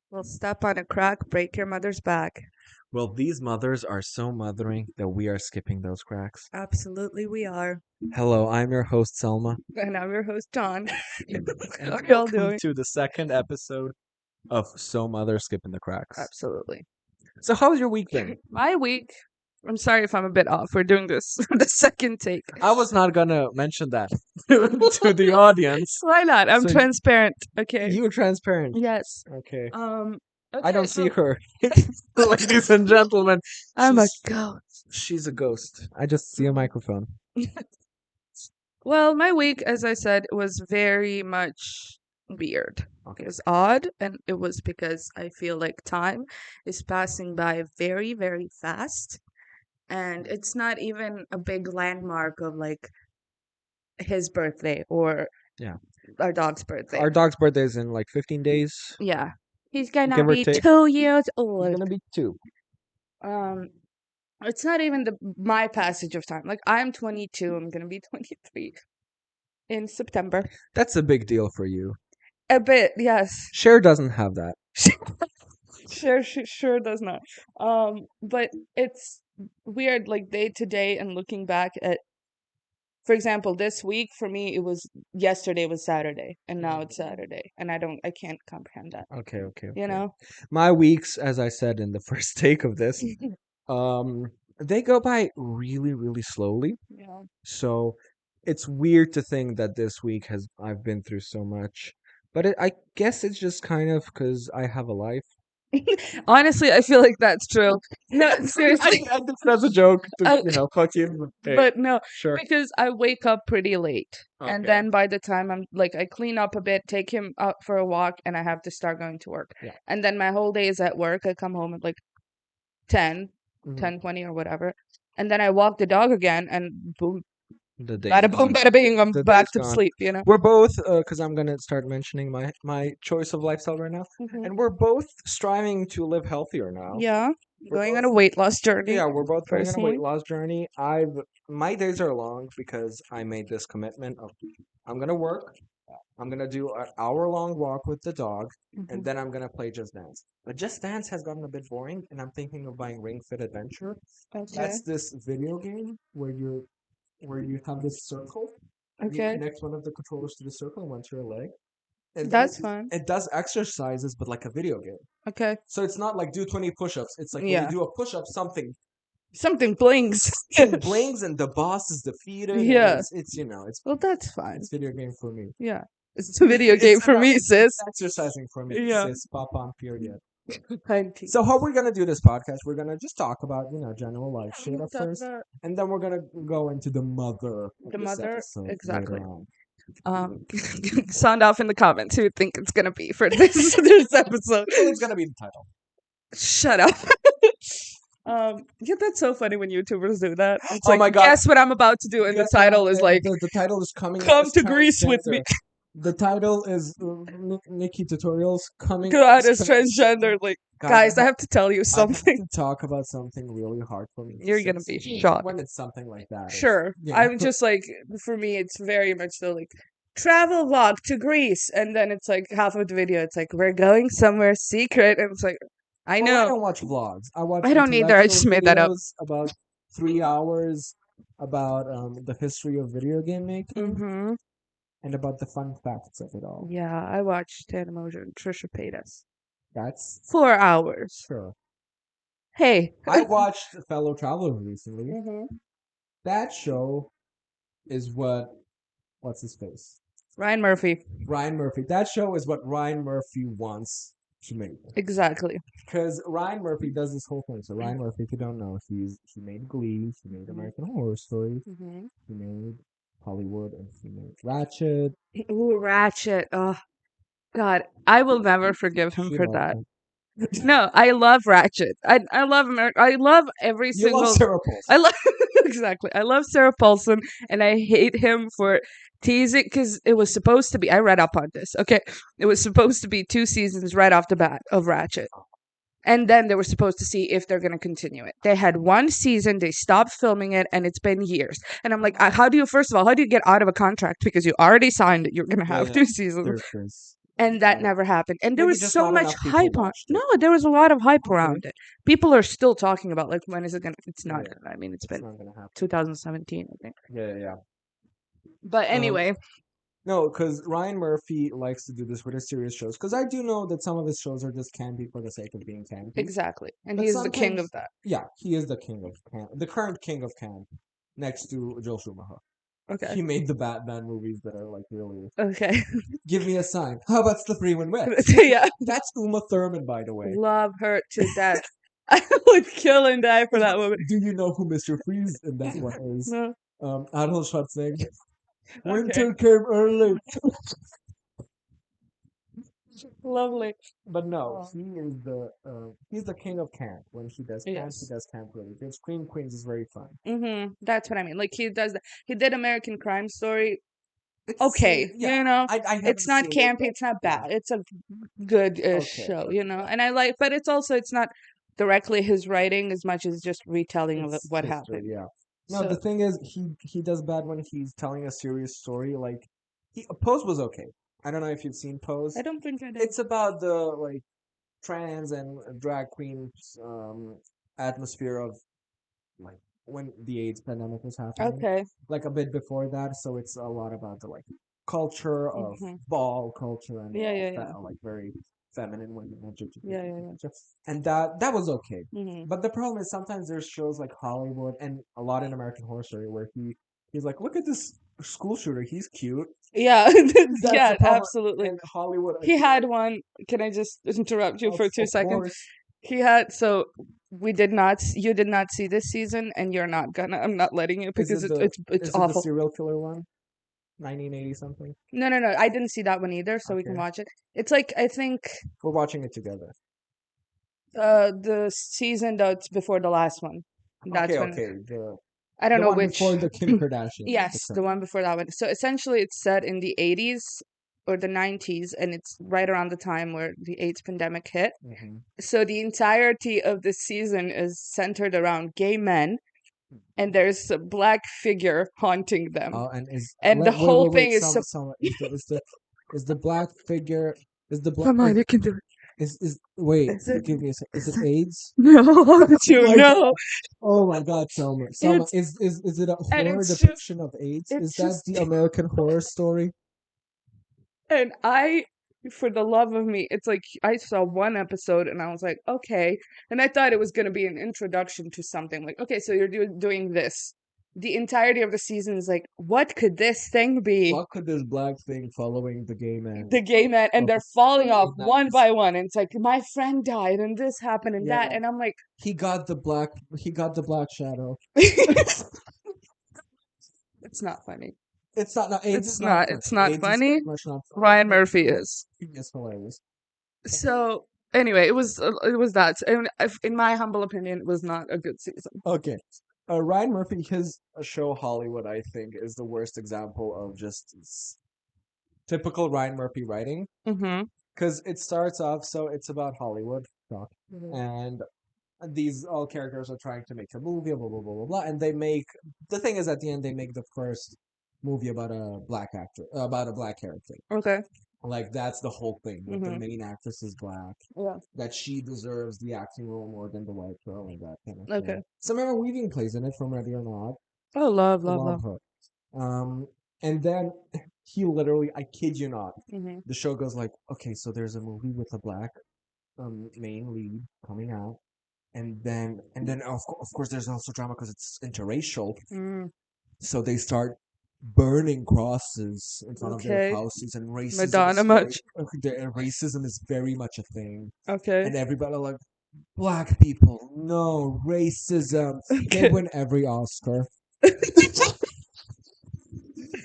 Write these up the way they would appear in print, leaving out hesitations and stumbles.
We'll step on a crack, break your mother's back. Well, these mothers are so mothering that we are skipping those cracks. Absolutely, we are. Hello, I'm your host, Selma. And I'm your host, John. And How are y'all welcome doing? to the second episode of So Mother Skipping the Cracks. Absolutely. So, how's your week been? My week. I'm sorry if I'm a bit off. We're doing this the second take. I was not gonna mention that to the audience. Why not? I'm So transparent. Okay. you're transparent. Yes. Okay. Um. I Okay, don't see so her. Ladies and gentlemen, I'm a she's, ghost. she's a ghost. I just see a microphone. Well, my week, as I said, was very much weird. It Okay. was odd, and it was because I feel like time is passing by very, very fast. And it's not even a big landmark of like his birthday or Yeah. our dog's birthday. Our dog's birthday is in like 15 days. Yeah. He's gonna Give or be take. 2 years He's old. gonna be 2. Um, it's not even my passage of time. Like I'm 22, I'm gonna be 23 in September. That's a big deal for you. A bit, yes. Cher doesn't have that. Sure does not. But it's weird, like day to day, and looking back at, for example, this week for me, it was yesterday was Saturday, and now it's Saturday, and I can't comprehend that. Okay, okay, You okay. know? My weeks, as I said in the first take of this, they go by really, really slowly. Yeah. So it's weird to think that this week I've been through so much. But I guess it's just kind of because I have a life. Honestly, I feel like that's true. No, seriously. I think that's a joke to, Uh, fuck you. Hey, but no, sure. because I wake up pretty late. And Okay. then by the time I'm like, I clean up a bit, take him out for a walk, and I have to start going to work. Yeah. And then my whole day is at work. I come home at like 10, Mhm. 10:20 or whatever. And then I walk the dog again, and boom, The day. bada boom, bada bing, I'm The back day's to gone. sleep, you know? We're both, because I'm gonna start mentioning my choice of lifestyle right now, Mhm. and we're both striving to live healthier now. Yeah, We're going on both, a weight loss journey. yeah, we're both going on a weight personally. loss journey. My days are long because I made this commitment of I'm gonna work. I'm gonna do an hour-long walk with the dog, and Mhm. then I'm gonna play Just Dance. But Just Dance has gotten a bit boring, and I'm thinking of buying Ring Fit Adventure. Okay. That's this video game where you have this circle. You Okay. connect one of the controllers to the circle and one to your leg. And That's fun. it does exercises, but like a video game. Okay. So it's not like do 20 push-ups. It's like when Yeah. you do a push-up, something Something blings. blings and the boss is defeated. And Yeah. it's it's Well, that's fine. it's video game for me. Yeah. It's a video game for me, sis. It's exercising for me. Yeah. Sis, pop on period. Plenty. So how we're gonna do this podcast? We're gonna just talk about general life shit at Talk first, about and then we're gonna go into the mother. Of the this mother, episode exactly. later on. Sound off in the comments who you think it's gonna be for this episode. Well, it's gonna be the title. Shut up. Yeah, that's so funny when YouTubers do that. It's Oh like, my God. guess what I'm about to do, and the title is like, the title is coming. "Come to Greece with me." The title is Nikki Tutorials coming God is transgender. Like, guys, I have to tell you I have something. to talk about something really hard for me. You're gonna be shocked. When it's something like that. Sure. I'm just like, for me, it's very much so like, travel vlog to Greece. And then it's like half of the video, it's like, we're going somewhere secret. And it's like, I I know. don't watch vlogs. I watch. I don't either. I just made that up. videos About 3 hours about the history of video game making Mm-hmm. and about the fun facts of it all. Yeah, I watched Tana Mojo and Trisha Paytas. That's 4 hours. sure. Hey. I watched Fellow Traveler recently. Mhm. That show is what's his face? Ryan Murphy. Ryan Murphy. That show is what Ryan Murphy wants to make. Exactly. Because Ryan Murphy does this whole thing. So Ryan Murphy, if you don't know, he made Glee, he made American Horror Story, Mm-hmm. he made Hollywood, and he made Ratchet. Ooh, Ratchet. Oh, God. I will never forgive him She for loves that. him. No, I love Ratchet. I love America. I love every You single. love Sarah Paulson. I love exactly. I love Sarah Paulson, and I hate him for teasing because it was supposed to be. I read up on this. Okay, it was supposed to be 2 seasons right off the bat of Ratchet, and then they were supposed to see if they're gonna continue it. They had 1 season. They stopped filming it, and it's been years. And I'm like, how do you? First of all, how do you get out of a contract because you already signed it? You're gonna have 2 seasons. There's and that Right. never happened. And there Maybe was just so not much enough people hype on. watched No, it. there was a lot of hype Okay. around it. People are still talking about like when is it gonna? It's not Yeah, gonna. I mean, it's it's been not gonna happen. 2017, I think. Yeah, yeah, yeah. But Um, anyway, no, because Ryan Murphy likes to do this with his serious shows. Because I do know that some of his shows are just campy for the sake of being campy. exactly, and he But is the king of sometimes, that. yeah, he is the king of camp, the current king of camp, next to Joel Schumacher. Okay, He made the Batman movies that are like really. okay, Give me a sign. How about Slippery When Wet? yeah, That's Uma Thurman, by the way. love her to death. I would kill and die for that woman. Do you know who Mr. Freeze in that one is? No, Arnold Schwarzenegger. okay, Winter came early. lovely. But no, Oh. he's the king of camp. When he Yes. does camp really good. Scream Queens is very fun. That's what I mean. Like he does that. He did American Crime Story. It's Okay, yeah. I it's haven't not seen it, campy. but It's not yeah. bad. It's a good Okay, show, yeah. and I like. But it's also it's not directly his writing as much as just retelling of It's what history, happened. yeah. No, the So thing is, he does bad when he's telling a serious story. Like Pose was okay. I don't know if you've seen I Pose. don't think I did. It's about the like trans and drag queens atmosphere of like when the AIDS pandemic was happening, Okay. like a bit before that. So it's a lot about the like culture of hmm ball culture and Yeah, yeah, yeah, like very feminine women and yeah, yeah, yeah. culture. And that was okay. hmm But the problem is sometimes there's shows like Hollywood and a lot in American Horror Story where he's like, look at this school shooter, he's cute. Yeah, That's the yeah, problem. absolutely. And Hollywood, I He feel had like, one. Can I just interrupt you for two of seconds? course, He had so we did not. You did not see this season, and you're not gonna. I'm not letting you is because it the it's is it the awful. serial killer one? 1980 something. No, no, no. I didn't see that one either, so we can Okay, watch it. It's like I think we're watching it together. the season that's before the last one. Okay, That's when okay. I don't The know one which. before the Kim Kardashian. Yes, the one before that one. So essentially, it's set in the 80s or the 90s, and it's right around the time where the AIDS pandemic hit. Hmm. So the entirety of the season is centered around gay men, and there's a black figure haunting them, And is and the wait, whole wait, thing wait. is. Some is the black figure is the black Come on, you can do is wait. it. Is it? Give me a sec. Is it Is it? AIDS? No, how did Oh you my god. know? Oh my god, Selma. Selma, It's is it a and horror it's just depiction of AIDS? Is it's that just the American Horror Story? and for the love of me, it's like I saw one episode and I was like, okay, and I thought it was gonna be an introduction to something like, okay, so you're doing this. The entirety of the season is like, what could this thing be? What could this black thing following the gay The man? gay man, and they're Okay. falling off Oh, one nice. by one, and it's like my friend died, and this happened, and that, Yeah. and I'm like, He got the black shadow. it's not funny. It's not. No, AIDS It's is not not. funny. It's not AIDS is funny. very much not funny. Ryan But Murphy is. it's hilarious. So anyway, it was that. And in my humble opinion, it was not a good season. Okay. Ryan Murphy, his show Hollywood, I think, is the worst example of just typical Ryan Murphy writing. Mm-hmm. Because it starts off, so it's about Hollywood, talk, Mhm. and these all characters are trying to make a movie, blah blah blah blah blah, and they make the thing is at the end they make the first movie about a black actor, about a black character. Okay. Like that's the whole thing. That the Mm-hmm. main actress is black. Yeah. That she deserves the acting role more than the white girl and that kind of Okay. thing. Samara Weaving plays in it from Ready or Not. Oh, love, I love, love love. her. And then he literally, I kid you not, Mm-hmm. the show goes like, okay, so there's a movie with a black main lead coming out, and then of course there's also drama because it's interracial. Mm, So they start burning crosses in front of their okay. houses, and Madonna much. racism is very much a thing, Okay. and everybody like black people, no racism. They Okay. win every Oscar.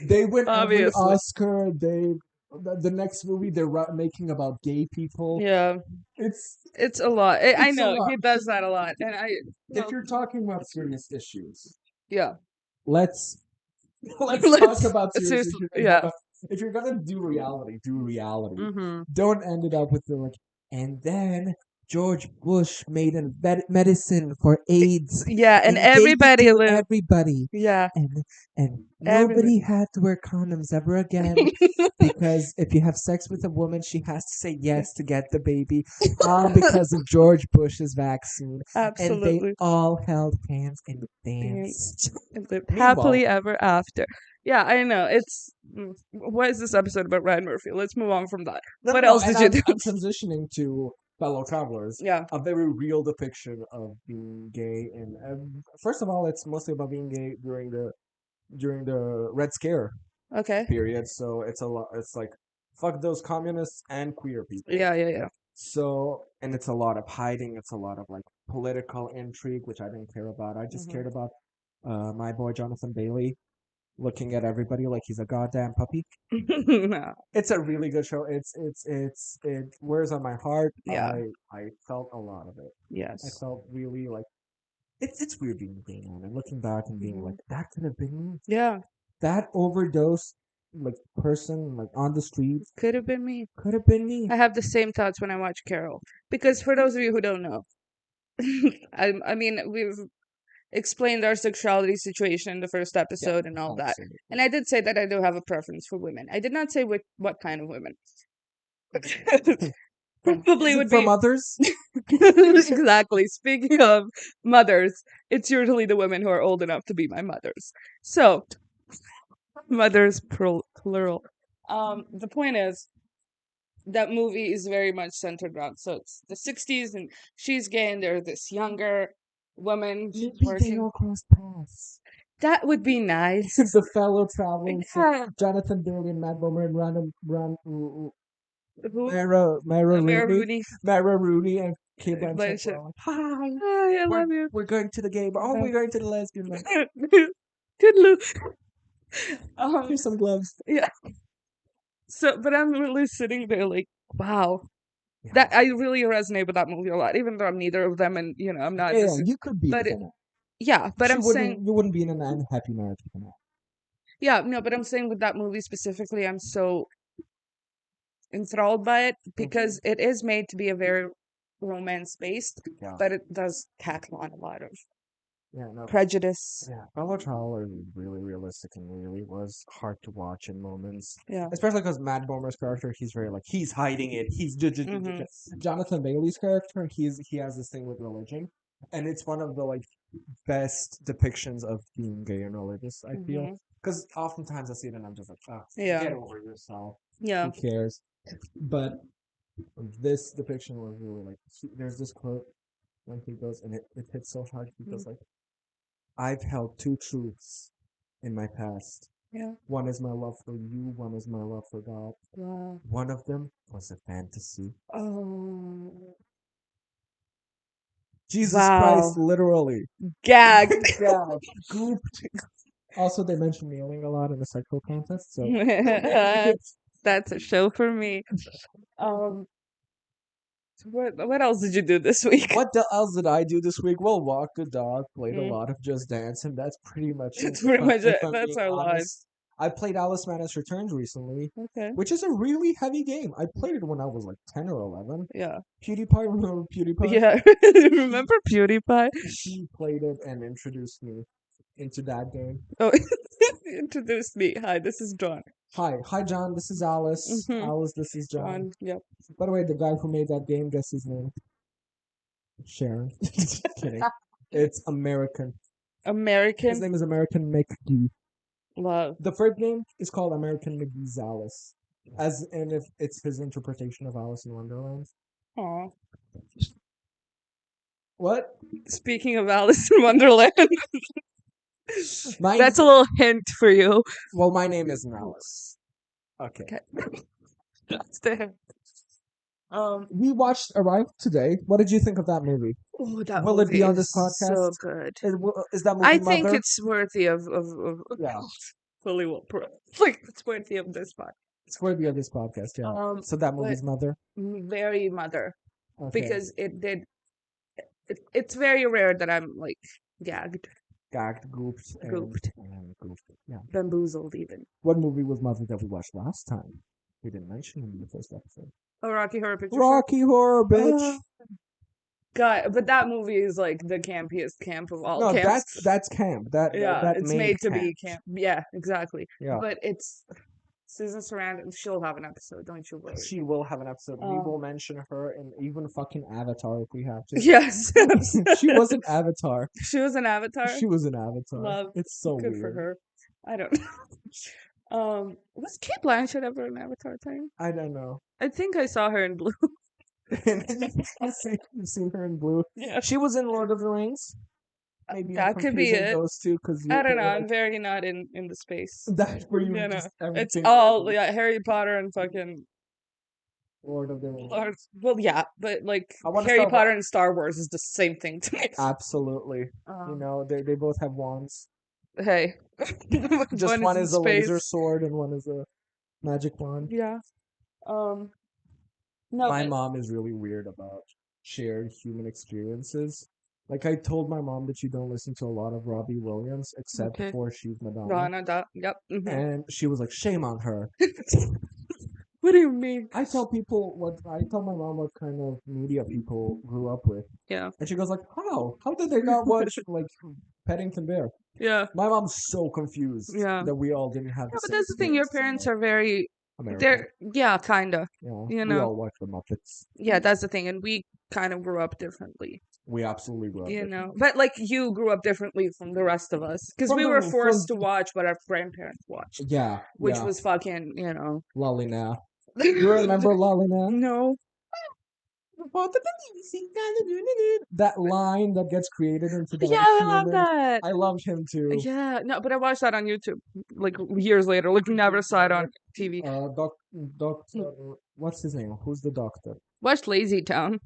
They win every Obviously. Oscar. The next movie they're making about gay people. Yeah. It's It's a lot. I it's a know lot. he does that a lot, and If well, you're talking about serious issues, yeah. let's let's talk Let's about serious seriously. issues and have Yeah. a. If you're gonna do reality, do reality. Mm-hmm. Don't end it up with the like. And then George Bush made a medicine for AIDS Yeah, and and gave it everybody to lived. everybody, Yeah, and everybody. nobody had to wear condoms ever again because if you have sex with a woman, she has to say yes to get the baby, all because of George Bush's vaccine, and they Absolutely. all held hands and And danced. lived Meanwhile, happily ever after. Yeah, I know. What is this episode about Ryan Murphy? Let's move on from that. no, no, What no, else and did you do? I'm transitioning to fellow travelers. Yeah. A very real depiction of being gay, and first of all, it's mostly about being gay during the Red Scare Okay. period. So it's a lot. It's like fuck those communists and queer people. Yeah, yeah, yeah. So and it's a lot of hiding. It's a lot of like political intrigue, which I didn't care about. I just Hmm. cared about my boy Jonathan Bailey looking at everybody like he's a goddamn puppy. No. It's a really good show. It wears on my heart. Yeah. I felt a lot of it. I Yes. felt really like it's weird being gay, man, and looking back and being Hmm. like that could have been me. Yeah. That overdose like person like on the streets Could have been me. could have been me. I have the same thoughts when I watch Carol. Because for those of you who don't know, I mean, we've explained our sexuality situation in the first Yeah, episode and all that. absolutely. And I did say that I do have a preference for women. I did not say what kind of women. Probably Is it would from be others? exactly. Speaking of mothers, it's usually the women who are old enough to be my mothers. So, mothers plural. The point is that movie is very much centered around, so it's the 60s and she's gay and there's this younger woman Maybe they working. all crossed paths. That would be nice. The fellow travelers, Yeah. Jonathan Bailey and Matt Bomer and Who? Myra Mary Rooney, Rooney. Myra Rooney and Kate Blanchett were Blanchett. all like, "Hi, Hi, I love you. we're going to the gay bar. Oh, we're going to the lesbian bar. Good look. Here's some gloves." Yeah. So, but I'm really sitting there like, wow, Yeah, that I really resonate with that movie a lot, even though I'm neither of them, and I'm not yeah, this. you could be But with an. yeah, but I'm saying, You wouldn't be in an unhappy marriage with an. yeah, no, but I'm saying with that movie specifically, I'm so enthralled by it because it is made to be a very romance based, Yeah, but it does tackle on a lot of yeah, no, prejudice. yeah. Fellow Traveler is really realistic and really was hard to watch in moments. Yeah. Especially because Matt Bomer's character, he's very like he's hiding it. Hmm. Jonathan Bailey's character, he has this thing with religion, and it's one of the like best depictions of being gay and religious. I feel Hmm. because oftentimes I see it and I'm just like, oh, Yeah. get over yourself. Yeah. Who cares? But this depiction was really like there's this quote when he goes and it hits so hard. He goes like, "I've held two truths in my past. Yeah. One is my love for you. One is my love for God. Wow. One of them was a fantasy." Oh. Jesus Christ, Wow. literally. Gagged. Yeah, gooped. Also, they mention kneeling a lot in the sexual context, so That's a show for me. Um, what else did you do this week? what the else did I do this week? Well, walked the dog, played a Mm, lot of Just Dance, and that's pretty much it. that's pretty much If it. I'm That's being our lives. honest, I played Alice Madness Returns recently, Okay. which is a really heavy game. I played it when I was like 10 or 11. Yeah. PewDiePie, remember PewDiePie? Yeah. Remember PewDiePie? He played it and introduced me into that game. Oh, introduced me. Hi, this is John. Hi, John. This is Alice. Mm-hmm. Alice, this is John. John. Yep. By the way, the guy who made that game, guess his name? Sharon. Kidding. It's American. His American name is American McGee. love. The first game is called American McGee's Alice, as in if it's his interpretation of Alice in Wonderland. Aw. What? Speaking of Alice in Wonderland, Mine. that's a little hint for you. Well, my name isn't Alice. Okay. Okay. That's the hint. We watched Arrival today. What did you think of that movie? Oh, that Will it movie be on is this podcast? so good. Is that movie I think Mother? it's worthy of Yeah, fully like it's worthy of this part. it's worthy of this podcast. Yeah. So that But movie's Mother. very mother Okay. because it's very rare that I'm like gagged, Gagged, gooped, gooped, and gooped. Yeah. bamboozled even. What movie was Mother that we watched last time? We didn't mention him in the first episode. Oh, Rocky Horror Picture Show. Rocky Horror, bitch. God, but that movie is like the campiest camp of all No, camps. that's camp. Yeah, That it's made made to camp. be camp. Yeah, exactly. Yeah. But it's Susan Sarandon. She'll have an episode, don't you worry. She will have an episode. We Um, will mention her in even fucking Avatar if we have to. yes, She was an Avatar. she was an Avatar. She was an Avatar. Love, It's so good for weird. her. I don't know. Was Kate Blanchett ever an Avatar thing? I don't know. I think I saw her in blue. You've seen her in blue. Yeah, She was in Lord of the Rings. Maybe I'm that could be confusing it. those two because I don't know. they're I'm like very not in the space. that's where you You know, just it's everything all Harry Potter and fucking Lord of the Rings. Well, yeah, but like I want to Harry start. Potter and Star Wars is the same thing to me. Absolutely. You Um, know, they both have wands. hey, Just one is one in is a laser space. sword and one is a magic wand. Yeah. Um. No, My but mom is really weird about shared human experiences. Like I told my mom that you don't listen to a lot of Robbie Williams except okay. for She's Madonna. Rana, yep. And she was like, shame on her. What do you mean? I tell my mom what kind of media people grew up with. Yeah. And she goes like, how? How did they not watch like Paddington Bear? Yeah. My mom's so confused Yeah. that we all didn't have Yeah, the but same that's the thing. Your experiences in parents life. are very. American. They're yeah, kinda. Yeah. You We know. all watch the Muppets. Yeah, that's the thing, and we kind of grew up differently. We absolutely grew up You different. know, but like you grew up differently from the rest of us because we were forced to watch what our grandparents watched, Yeah, which yeah. was fucking, Lalina. You remember Lalina? No. That line that gets created into the Yeah, like I love human. that. I loved him too. Yeah, no, but I watched that on YouTube like years later. Like never saw it on TV. Doctor, what's his name? Who's the doctor? Watched Lazy Town.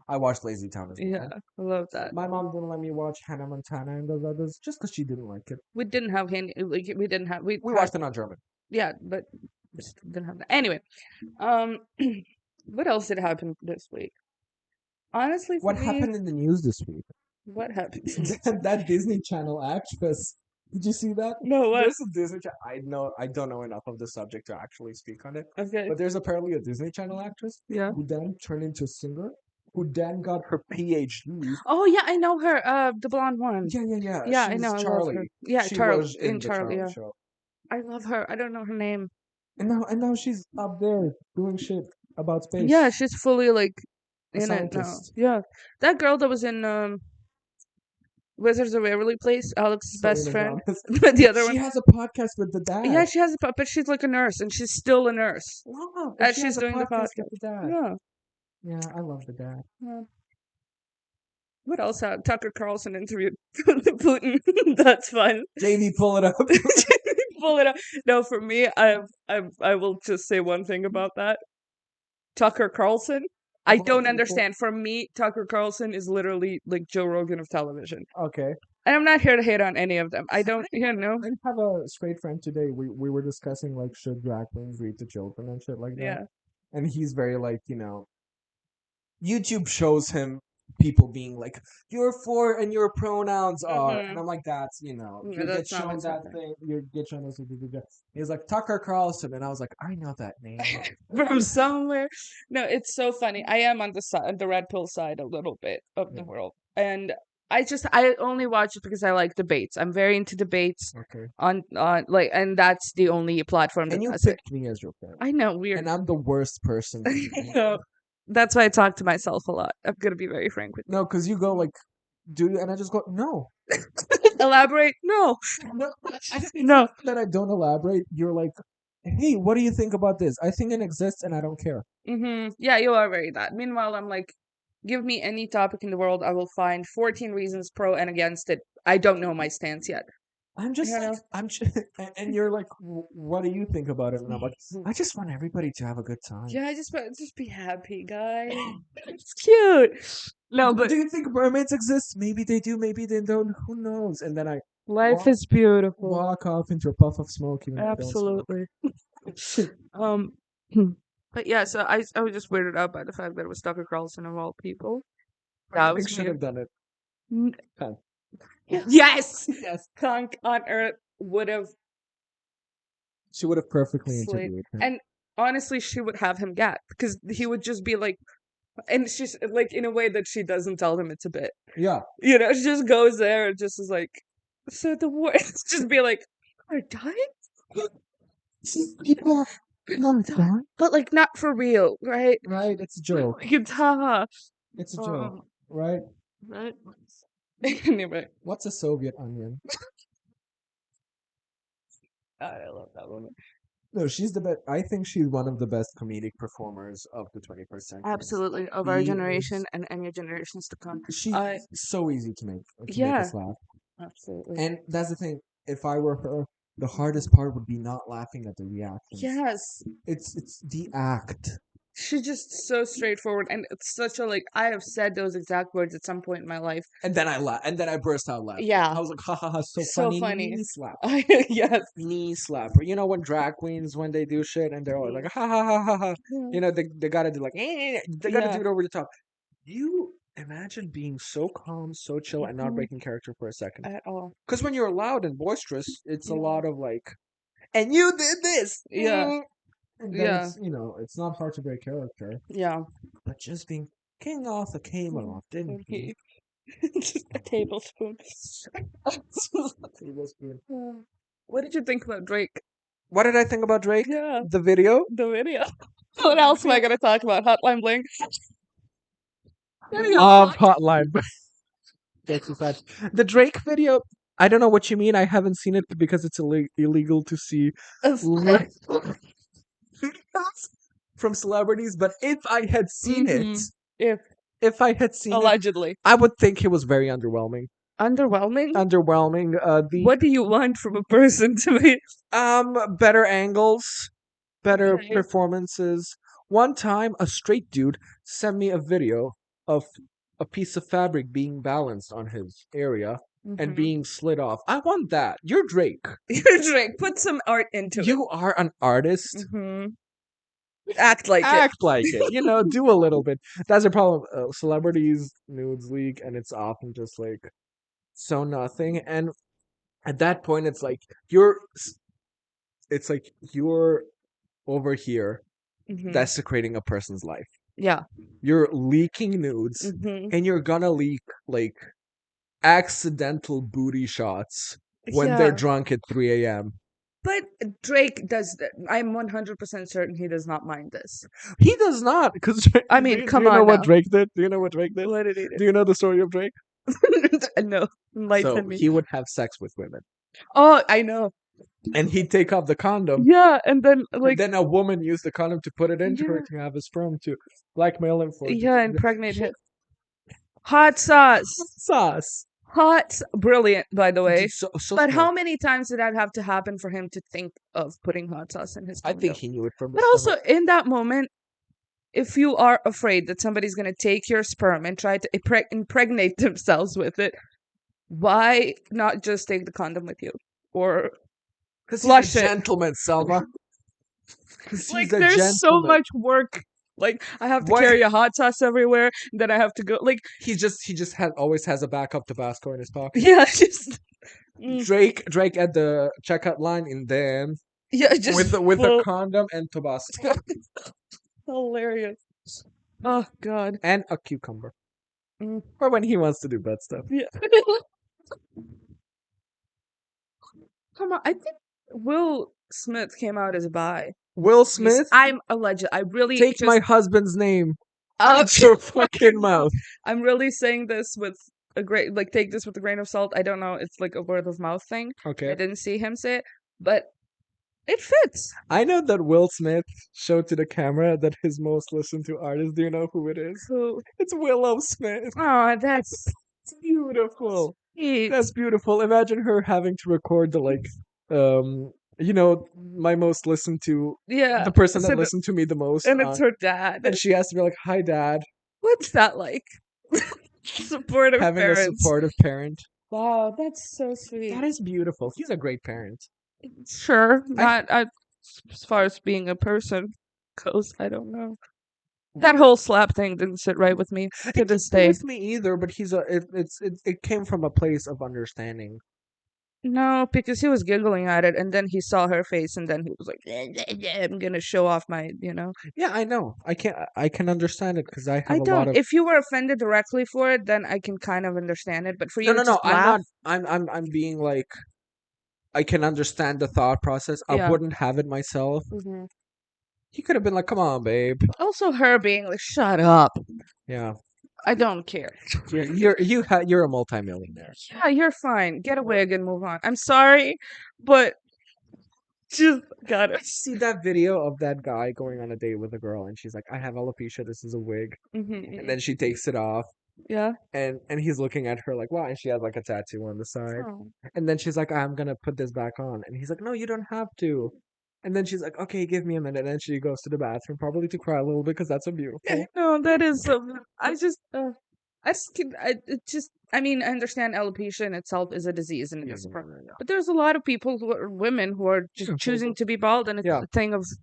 I watched Lazy Town as well. Yeah, I love that. My mom didn't let me watch Hannah Montana and those others just because she didn't like it. We didn't have we didn't have We watched it on German. Yeah, but we just didn't have that. Anyway, what else did happen this week? Honestly, for What me, happened in the news this week? what happened? That Disney Channel actress. Did you see that? No, what? There's a Disney Channel. I don't know enough of the subject to actually speak on it. Okay. But there's apparently a Disney Channel actress who then turned into a singer, who then got her PhD. Oh yeah, I know her. The blonde one. Yeah. Yeah, She I was know. I love Charlie. her. Yeah, She Charlie was in the Charlie. Charlie Yeah, show. I love her. I don't know her name. And now she's up there doing shit about space. Yeah, she's fully like a in it now. scientist. Yeah, that girl that was in Wizards of Waverly Place, Alex's best friend. But the other one. She has a podcast with the dad. Yeah, she has a but she's like a nurse, and she's still a nurse. Wow, As she's doing the podcast. with the dad. Yeah. Yeah, I love the dad. Yeah. What else? Tucker Carlson interviewed Putin. That's fun. JV, pull it up. Pull it up. No, for me, I will just say one thing about that. Tucker Carlson. I don't understand. For me, Tucker Carlson is literally like Joe Rogan of television. Okay. And I'm not here to hate on any of them. I don't, I have a straight friend today. We were discussing like should drag queens read to children and shit like that. Yeah. And he's very like, YouTube shows him people being like, you're for and your pronouns are. And I'm like, that's, you get shown that thing. You get shown this. He's like, Tucker Carlson. And I was like, I know that name. From somewhere. No, it's so funny. I am on the red pill side a little bit of the world. And I only watch it because I like debates. I'm very into debates. Okay. On and that's the only platform that and you does picked it. me as your friend. I know, weird. And I'm the worst person. No, that's why I talk to myself a lot. I'm gonna be very frank with you. No, because you go like, dude, and I just go, no. Elaborate? No. No. That I don't elaborate. You're like, hey, what do you think about this? I think it exists and I don't care. Yeah, you are very that. Meanwhile, I'm like, give me any topic in the world, I will find 14 reasons pro and against it. I don't know my stance yet. I'm just and you're like, what do you think about it? And I'm like, I just want everybody to have a good time. Yeah, I just be happy, guys. It's cute. No, but do you think mermaids exist? Maybe they do, maybe they don't. Who knows? And then life is beautiful. Walk off into a puff of smoke. Absolutely. But yeah, so I was just weirded out by the fact that it was Tucker Carlson of all people. That was should have done it. Yes. Conk on Earth would have. She would have perfectly interviewed him. And honestly, she would have him get because he would just be like, And she's like in a way that she doesn't tell him it's a bit. Yeah. You know, she just goes there and just is like, so the war just be like, are dying? People are dying. But like not for real, right? Right? It's a joke. Like it's haha. It's a Uh, joke. Right? right? Anyway, What's a Soviet onion? I love that woman. No, she's the best. I think she's one of the best comedic performers of the 21st century. Absolutely, of our She generation is. and any generations to come. She's I so easy to make Yeah, us laugh. absolutely. And that's the thing. If I were her, the hardest part would be not laughing at the reactions. Yes, It's the act. she's just so straightforward, and it's such a like. I have said those exact words at some point in my life. And then I laugh. And then I burst out laughing. Yeah, I was like, ha ha ha, so so funny. funny. Knee slap. Yes. Knee slapper. You know when drag queens when they do shit and they're always like ha ha ha ha ha. You know they gotta do like they gotta do Yeah. it over the top. You imagine being so calm, so chill, and not Mhm. breaking character for a second. At all. Because when you're loud and boisterous, it's a Yeah. lot of like, and you did this. Yeah. And then Yeah. it's it's not hard to break character, Yeah. but just being King Arthur came along, didn't he? Just a tablespoon. Tablespoon. What did you think about Drake? What did I think about Drake? Yeah, The video? the video. What else am I gonna talk about? Hotline Bling. Love Hotline. That's a fact. The Drake video. I don't know what you mean. I haven't seen it because it's illegal to see videos from celebrities. But if I had seen it, If if I had seen it, allegedly I would think it was very underwhelming. underwhelming. Underwhelming. What do you want from a person to be? Better angles, better Okay. performances. One time, a straight dude sent me a video of a piece of fabric being balanced on his area and being slid off. I want that. You're Drake. You're Drake. Put some art into it. You are an artist. Act like Act like it. Do a little bit. That's the problem. Celebrities nudes leak, and it's often just like so nothing. And at that point, it's like you're over here it. desecrating a person's life. Yeah. You're leaking nudes, and you're gonna leak like accidental booty shots when they're Yeah. drunk at 3 a.m. But Drake does. I'm 100% certain he does not mind this. He does not, because I mean, come do you know on what now. Drake did? Do you know what Drake did? What did he do? Do you know the story of Drake? No, enlighten So me. he would have sex with women, Oh, I know. and he'd take off the condom. Yeah, and then And like then a woman used the condom to put it into her Yeah. to have his sperm to blackmail him for impregnate him. Hot sauce. sauce. Brilliant, by the way. So But smart. how many times did that have to happen for him to think of putting hot sauce in his I condom? think he knew it from. But also, in that moment, if you are afraid that somebody's going to take your sperm and try to impregnate themselves with it, why not just take the condom with you? Or because he's flush a it. gentleman, Selma. Because Like, he's a there's gentleman. so much work. Like, I have to What? carry a hot sauce everywhere, then I have to go. Like, He just always has a backup Tabasco in his pocket. yeah, just Drake at the checkout line, and then yeah, just with a full- condom and Tabasco hilarious. Oh God. and a cucumber. Mm. Or when he wants to do bad stuff. Yeah. Come on, I think Will Smith came out as bi. Will Smith, I'm alleged. I really take just, my husband's name out your fucking mouth. I'm really saying this with a great, like, take this with a grain of salt. I don't know. It's like a word of mouth thing. I Okay. didn't see him say it, but it fits. I know that Will Smith showed to the camera that his most listened to artist. Do you know who it is? Who? It's Willow Smith. Oh, that's It's beautiful. sweet. That's beautiful. Imagine her having to record the my most listened to, Yeah. the person so that the- listened to me the most. and it's her dad. And she has to be like, "Hi, Dad." What's that like? Supportive Having parents. a supportive parent. Wow, that's so sweet. That is beautiful. He's a great parent. Sure, not as far as being a person goes. I don't know. That whole slap thing didn't sit right with me to this day. With me either, but it came from a place of understanding. No, because he was giggling at it, and then he saw her face, and then he was like, "Yeah, yeah, yeah, I'm gonna show off my." Yeah, I know. I can understand it because I I have a lot don't. of. If you were offended directly for it, then I can kind of understand it. But for No, you to no, no. just I'm laugh, not. I'm being like. I can understand the thought process. I yeah. wouldn't have it myself. Hmm. He could have been like, "Come on, babe." Also, her being like, "Shut up," Yeah, I don't care. you're a multimillionaire. Yeah, you're fine. Get a wig and move on. I'm sorry, but just got I it. see that video of that guy going on a date with a girl, and she's like, "I have alopecia. This is a wig," and then she takes it off, Yeah. and he's looking at her like, "Wow," and she has like a tattoo on the side, Oh. and then she's like, "I'm gonna put this back on," and he's like, "No, you don't have to." And then she's like, "Okay, give me a minute," and then she goes to the bathroom, probably to cry a little bit because that's so beautiful. No, that is so. I just, it just, I mean, I understand alopecia in itself is a disease and it Yeah, is a yeah, problem. yeah, But there's a lot of people who are women who are just yeah. choosing to be bald, and it's Yeah. a thing of It's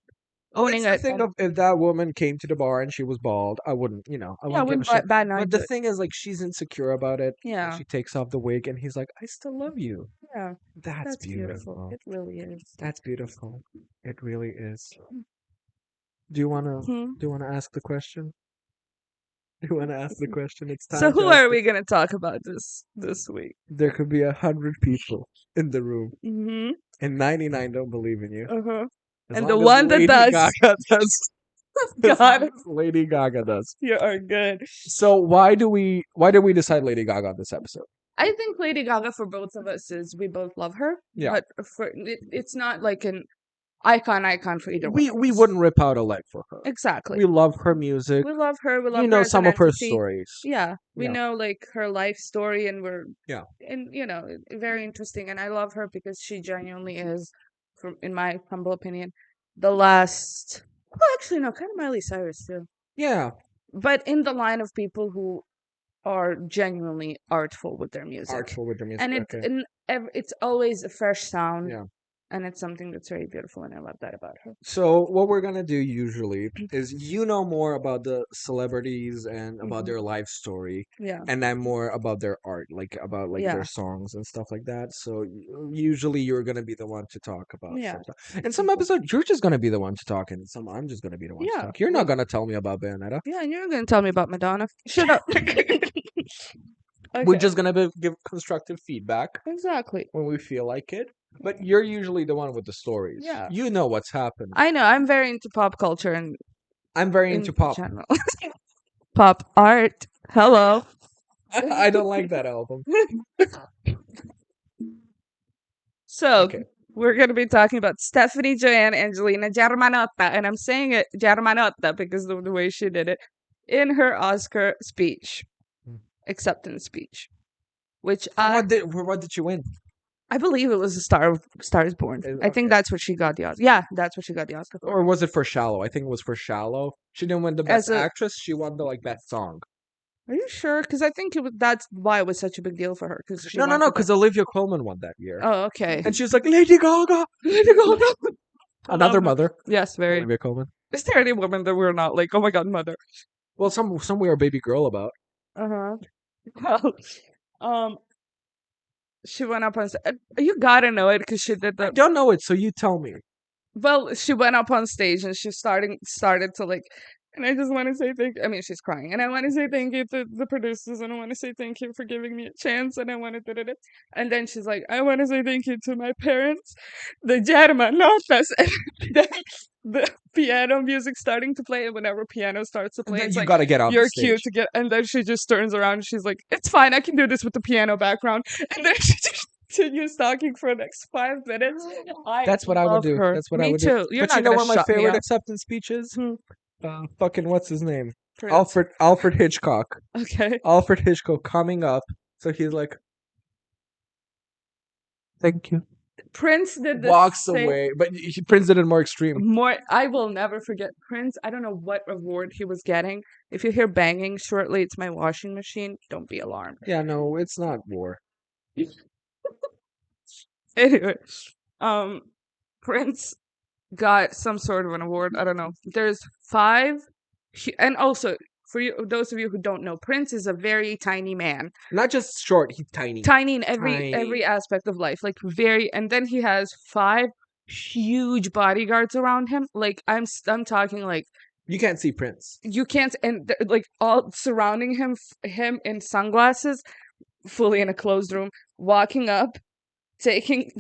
owning the it. thing And of if that woman came to the bar and she was bald, I wouldn't, I yeah, wouldn't we give a shit. bad But night the to it. thing is, like, she's insecure about it, and Yeah, she takes off the wig, and he's like, "I still love you." yeah, That's that's beautiful. beautiful. It really is. That's beautiful. It really is. Do you wanna Hmm. do you wanna ask the question? Do you wanna ask the question? It's So time to who ask are the. we gonna talk about this week? There could be 100 people in the room, Mm-hmm. and 99 don't believe in you. Uh-huh. As And the long as one that Lady does, Gaga does. As long God, as Lady Gaga does. you are good. So why did we decide Lady Gaga on this episode? I think Lady Gaga for both of us is we both love her, Yeah. but it's not like an icon for either one of We us. wouldn't rip out a leg for her. Exactly. We love her music. We love her. We We love her know as an some of her entity. stories. Yeah, we Yeah. know like her life story, and Yeah. very interesting. And I love her because she genuinely is, from in my humble opinion, the last. Well, actually, no, kind of Miley Cyrus too, Yeah. but in the line of people who are genuinely artful with their music, Artful with the music. and Okay. it's always a fresh sound, Yeah. and it's something that's very beautiful, and I love that about her. So what we're gonna do usually is more about the celebrities and about Hmm. their life story, Yeah, and I'm more about their art, like about like their yeah, songs and stuff like that. So usually you're gonna be the one to talk about yeah. some stuff. In some episodes, you're just gonna be the one to talk, and some I'm just gonna be the one to Yeah, talk. You're not well, gonna tell me about Bayonetta. yeah, and you're gonna tell me about Madonna. Shut up. We're Okay, just gonna give constructive feedback exactly. when we feel like it. But you're usually the one with the stories. Yeah, You know what's happened. I know. I'm very into pop culture and I'm very into in pop. general. Pop art. Hello. I don't like that album. So Okay. we're gonna be talking about Stephanie Joanne Angelina Germanotta, and I'm saying it Germanotta because of the way she did it in her Oscar speech, Mm. acceptance speech, which For what did you win? I believe it was a Star is Born. I think Okay. that's what she got the Oscar. Yeah, that's what she got the Oscar for. Or was it for Shallow? I think it was for Shallow. She didn't win the best As a, actress. She won the like best song. are you sure? Because I think that's why it was such a big deal for her because she No, no, won no. for Because best. Olivia Colman won that year, Oh, okay. and she's like Lady Gaga, Lady Gaga. I love Another her. mother, Yes, very. Olivia Colman. Is there any woman that we're not like? Oh my god, mother. Well, some we are baby girl about. Uh huh. Well, um, she went up on. You gotta know it because she did I the. don't know it, so you tell me. Well, she went up on stage and she started to like. And I just want to say thank. I mean, she's crying, and I want to say thank you to the producers, and I want to say thank you for giving me a chance, and I want to do it. And then she's like, I want to say thank you to my parents, the Germanotas, and then the piano music starting to play. And whenever piano starts to And play, then it's you like gotta get off the you're cute stage. to get. And then she just turns around and she's like, it's fine, I can do this with the piano background. And then she just continues talking for the next 5 minutes. I That's what I would love do. her. That's what I Me would do. too. You're But you not know gonna what my shut me favorite up. acceptance speech is? Hmm. Fucking what's his name? Prince. Alfred Hitchcock. Okay. Alfred Hitchcock coming up. So he's like, thank you. Prince did the Walks same. away, but Prince did it more extreme. More, I will never forget Prince. I don't know what award he was getting. If you hear banging shortly, it's my washing machine. Don't be alarmed. Yeah, no, it's not war. Anyway, um, Prince got some sort of an award. I don't know. There's five, and also for you, those of you who don't know, Prince is a very tiny man, Not just short, he's tiny. tiny in every Tiny. aspect of life, like very. And then he has five huge bodyguards around him. Like I'm talking like You can't see Prince. you can't, and like all surrounding him in sunglasses, fully in a closed room, walking up, taking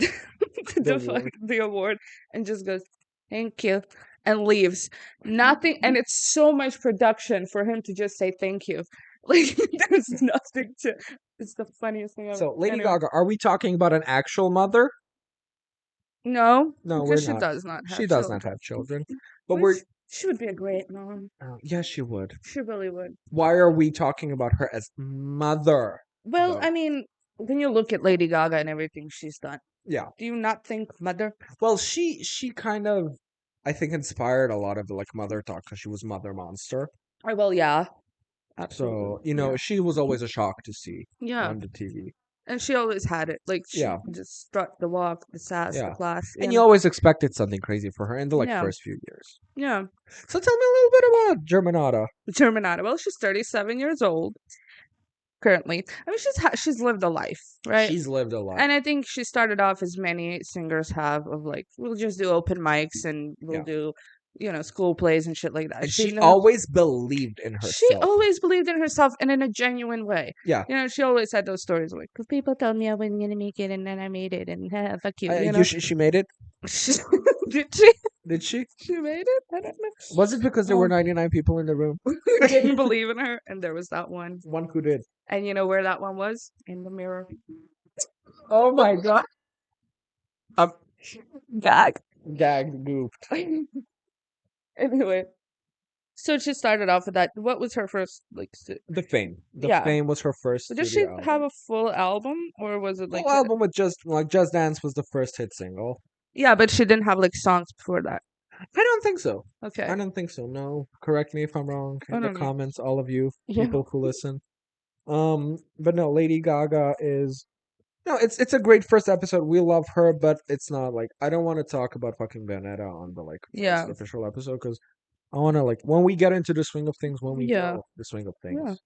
The award. the award, and just goes, "Thank you," and leaves. Nothing, and it's so much production for him to just say thank you. Like there's nothing to. It's the funniest thing ever. So, Lady Anyway, Gaga, are we talking about an actual mother? no, No, we're because she not. does not She have does not children. have children. But Which she would be a great mom. yes, she would. She really would. Why are we talking about her as mother? Well, Though? I mean, when you look at Lady Gaga and everything she's done, Yeah. do you not think mother? Well, she kind of, I think, inspired a lot of the like mother talk because she was Mother Monster. Well, yeah, So absolutely. you know, she was always a shock to see Yeah. on the TV. And she always had it. Like she Yeah, just strut the walk, the sass, the yeah. class. And you always expected something crazy for her in the like Yeah. first few years. Yeah. So tell me a little bit about Germanata. Terminata. Well, she's 37 years old currently. I mean, she's lived a life, right? She's lived a lot. And I think she started off as many singers have of like, we'll just do open mics and we'll Yeah. do, school plays and shit like that. And she knows, always believed in she herself. always believed in herself and in a genuine way. Yeah. She always had those stories like, because people told me I wasn't going to make it and then I made it and fuck you, She made it? Did she? Did she? She made it? I don't know. Was it because there were Um, 99 people in the room? I didn't believe in her, and there was that one. One who did. And you know where that one was? In the mirror. Oh my god. I'm Gag. gagged, gooped. Anyway, so she started off with that. What was her first The Fame. The Yeah. Fame was her first Did she studio have album. a full album, or was it like? Full album with Just Dance was the first hit single. Yeah, but she didn't have like songs before that. I don't think so. Okay. I don't think so. No. Correct me if I'm wrong I in the don't know. comments, all of you Yeah. people who listen. But no, Lady Gaga is no, it's a great first episode. We love her, but it's not like I don't want to talk about fucking Vanetta on the like Yeah. first official episode because I want to like when we get into the swing of things, when we Yeah. go the swing of things,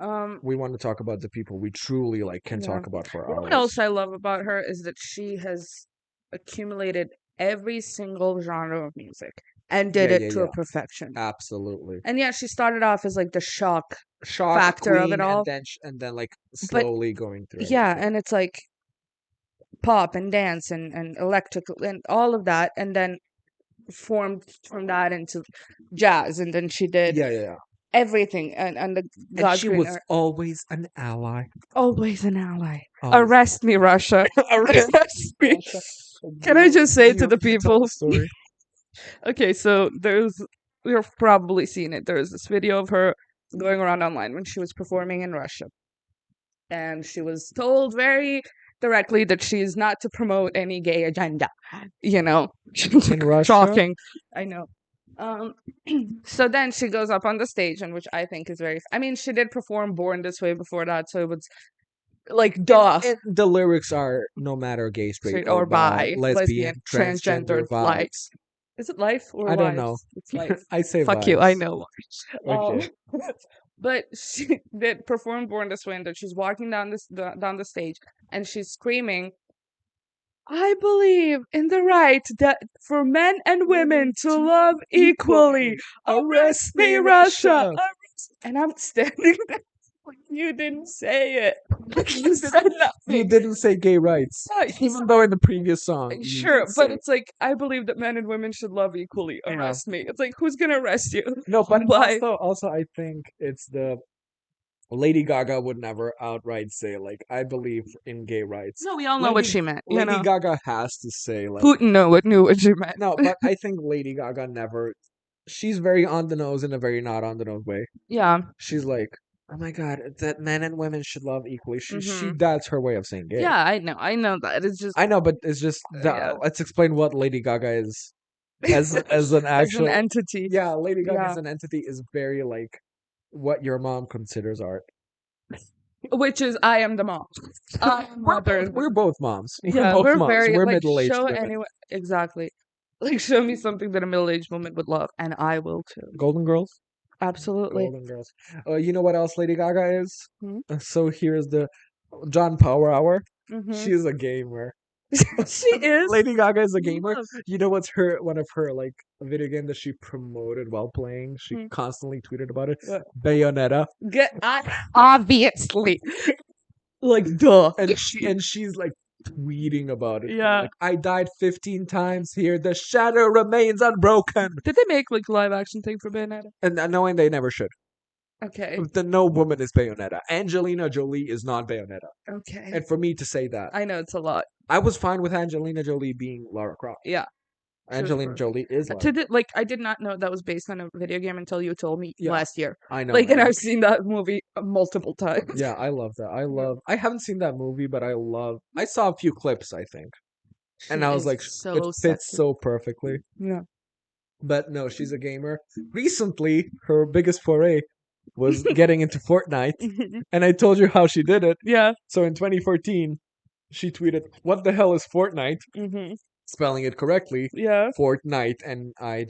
Yeah. we want to talk about the people we truly like can Yeah. talk about for What hours. else I love about her is that she has accumulated every single genre of music and did Yeah, it yeah, to yeah. a perfection. Absolutely. And yeah, she started off as like the shock Factor of it all. and then like But slowly going through. yeah, everything. and it's like pop and dance and electrical and all of that, and then formed from that into jazz, and then she did Yeah, yeah, yeah. everything and the And God's she green was earth. always an ally. Always an ally. Always. Arrest me, Russia. Arrest Arrest me. Russia. Can I just say to You the tell people? the story. Okay, so you've probably seen it. There's this video of her going around online when she was performing in Russia. And she was told very directly that she's not to promote any gay agenda. In Russia? Shocking. I know. So then she goes up on the stage, and which I think is I mean, she did perform Born This Way before that, so it was like, duh. And the lyrics are no matter gay, straight, or bi, lesbian, transgender life. vibes. Is it life or I don't lives? know. It's life. I say Fuck vibes. you, I know. Okay. But she did perform Born This Way, and that she's walking down down the stage, and she's screaming, I believe in the right that for men and women to love equally. Arrest me, Russia! And I'm standing there like, you didn't say it. You said nothing. You didn't say gay rights, Yeah, even though in the previous song. you Sure, did but say- it's like, I believe that men and women should love equally. Yeah. Arrest me. It's like, who's gonna arrest you? No, but Why? also I think it's the Lady Gaga would never outright say like I believe in gay rights. No, we all know what she meant. Lady Gaga has to say like Putin knew what she meant. no, but I think Lady Gaga never. She's very on the nose in a very not on the nose way. Yeah. She's like, oh my god, that men and women should love equally. She Mhm. that's her way of saying gay. Yeah, I know that. It's just I know, but it's just Yeah. let's explain what Lady Gaga is as an actual entity. Yeah, Lady Gaga Yeah. as an entity is very like what your mom considers art. Which is, I am the mom. I am mother. We're both moms. Yeah, both we're moms. very We're like, middle-aged show women. anyone exactly. Like, show me something that a middle-aged woman would love, and I will too. Golden Girls. Absolutely. Golden Girls. You know what else Lady Gaga is? Hmm. So here's the John Power Hour. Hmm. She's a gamer. She is. Lady Gaga is a gamer. Love. You know what's her one of her like a video game that she promoted while playing? She Hmm. constantly tweeted about it. Yeah. Bayonetta. Obviously. Like, duh. And she's like tweeting about it. Yeah. Like I died 15 times here. The shadow remains unbroken. Did they make like live action thing for Bayonetta? And knowing they never should. Okay. The no woman is Bayonetta. Angelina Jolie is not Bayonetta. Okay. And for me to say that, I know it's a lot. I was fine with Angelina Jolie being Lara Croft. Yeah. Angelina True. Jolie is To Lara. the, like, I did not know that was based on a video game until you told me Yeah, last year. I know. Like, and And I've seen that movie multiple times. yeah, I love that. Yeah. I haven't seen that movie, but I saw a few clips, I think. She And I was is like, it so fits sexy. so perfectly. Yeah. But no, she's a gamer. Recently, her biggest foray was getting into Fortnite. And I told you how she did it. Yeah. So in 2014, she tweeted, "What the hell is Fortnite?" Hmm. Spelling it correctly, Yeah. Fortnite, Night.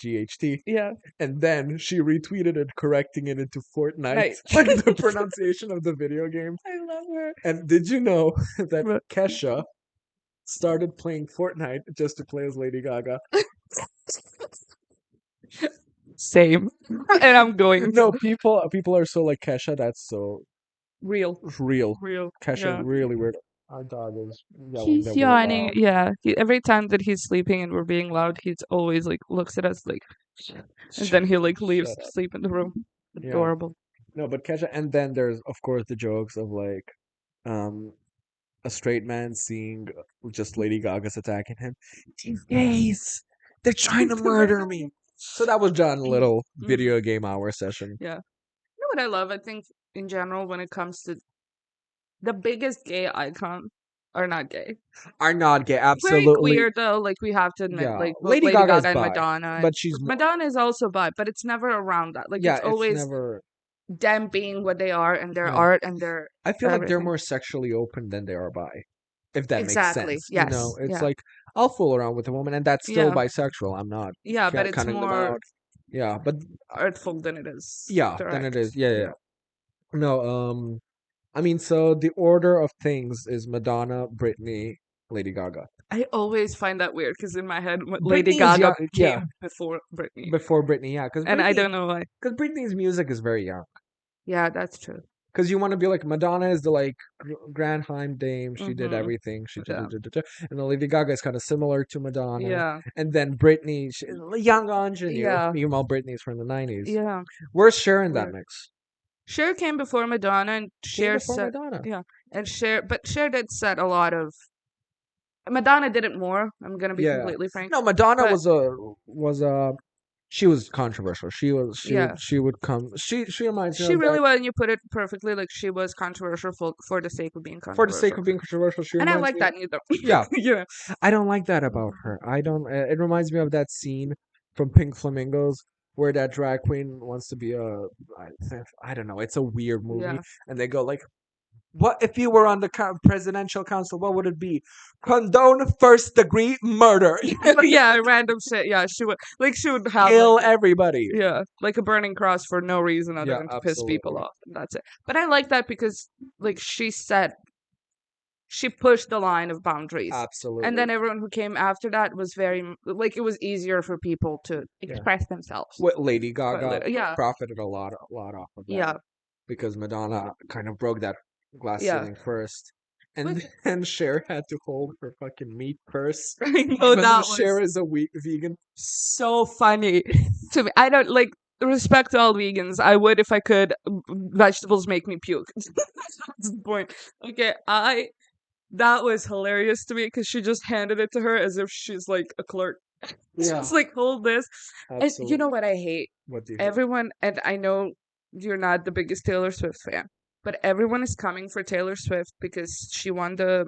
Yeah. And then she retweeted it, correcting it into Fortnite, Night. like the pronunciation of the video game. I love her. And did you know that But- Kesha started playing Fortnite just to play as Lady Gaga? Same. And I'm going No, people are so like Kesha. That's so real. real. Real. Kesha Yeah. really weird. Our dog is yelling He's that we're yawning. loud. Yeah. Every time that he's sleeping and we're being loud, he's always like looks at us like, and then he like leaves Shut to up. sleep in the room. Yeah. Adorable. No, but Kesha, and then there's of course the jokes of like, um, a straight man seeing just Lady Gaga's attacking him. These gays, they're trying to murder me. So that was John Little Mhm. video game hour session. Yeah. You know what I love? I think in general, when it comes to the biggest gay icon are not gay. Are not gay, Very absolutely. queer though, like we have to admit, Yeah, like both Lady Lady Gaga is Gaga and bi, Madonna. but she's more. Madonna is also bi, but it's never around that. Like Yeah, it's it's always never. them being what they are and their Yeah, art and their I feel like they're everything. more sexually open than they are bi, if that makes Exactly. sense. You know, Yes. it's Yeah. like I'll fool around with a woman, and that's still Yeah. bisexual. I'm not Yeah, but it's cutting them more out. Yeah, but artful than it is yeah, then it direct. is. Yeah, yeah. Yeah. Yeah. No, I mean, so the order of things is Madonna, Britney, Lady Gaga. I always find that weird because in my head, Lady Britney is Gaga young, yeah, came before Britney, before Britney, yeah, and I don't know why. Because Britney's music is very young. Yeah, that's true. Because you want to be like Madonna is the like Grand Heim Dame. She did Mm-hmm. everything. Yeah. And then Lady Gaga is kind of similar to Madonna. Yeah. And then Britney, a young ingenue. Yeah. Meanwhile, Britney's from the 90s. Yeah. Where's Cher in that Weird. mix? Cher came before Madonna, and Came Cher before said, Madonna. yeah, and Cher, but Cher did set a lot of. Madonna did it more. I'm gonna be Yeah. completely frank, No, Madonna but was a she was controversial. yeah, She would come. She reminds me she of really, that when you put it perfectly, like she was controversial for the sake of being for the sake controversial, of being controversial. She and I reminds like me. that neither. Yeah, Yeah. I don't like that about her. I don't. It reminds me of that scene from Pink Flamingos where that drag queen wants to be I don't know. It's a weird movie, Yeah. and they go like, "What if you were on the presidential council? What would it be? Condone first degree murder, Yeah, random shit. Yeah, she would have kill like everybody." yeah, like a burning cross for no reason other Yeah, than to piss people absolutely, off. And that's it. But I like that because like she pushed the line of boundaries. And absolutely. then everyone who came after that was very like it was easier for people to Yeah. express themselves. What Lady Quite Gaga yeah, profited a lot off of that yeah, because Madonna kind of broke that glass yeah. ceiling first. And Which then Cher had to hold her fucking meat purse. I know Even though that Cher was is a vegan. so funny to me. I don't like respect to all vegans. I would if I could. Vegetables make me puke. That's the point. Okay, that was hilarious to me because she just handed it to her as if she's like a clerk. Yeah, She's like, hold this. And you know absolutely. what I hate? What do you hate? Everyone, and I know you're not the biggest Taylor Swift fan, but everyone is coming for Taylor Swift because she won the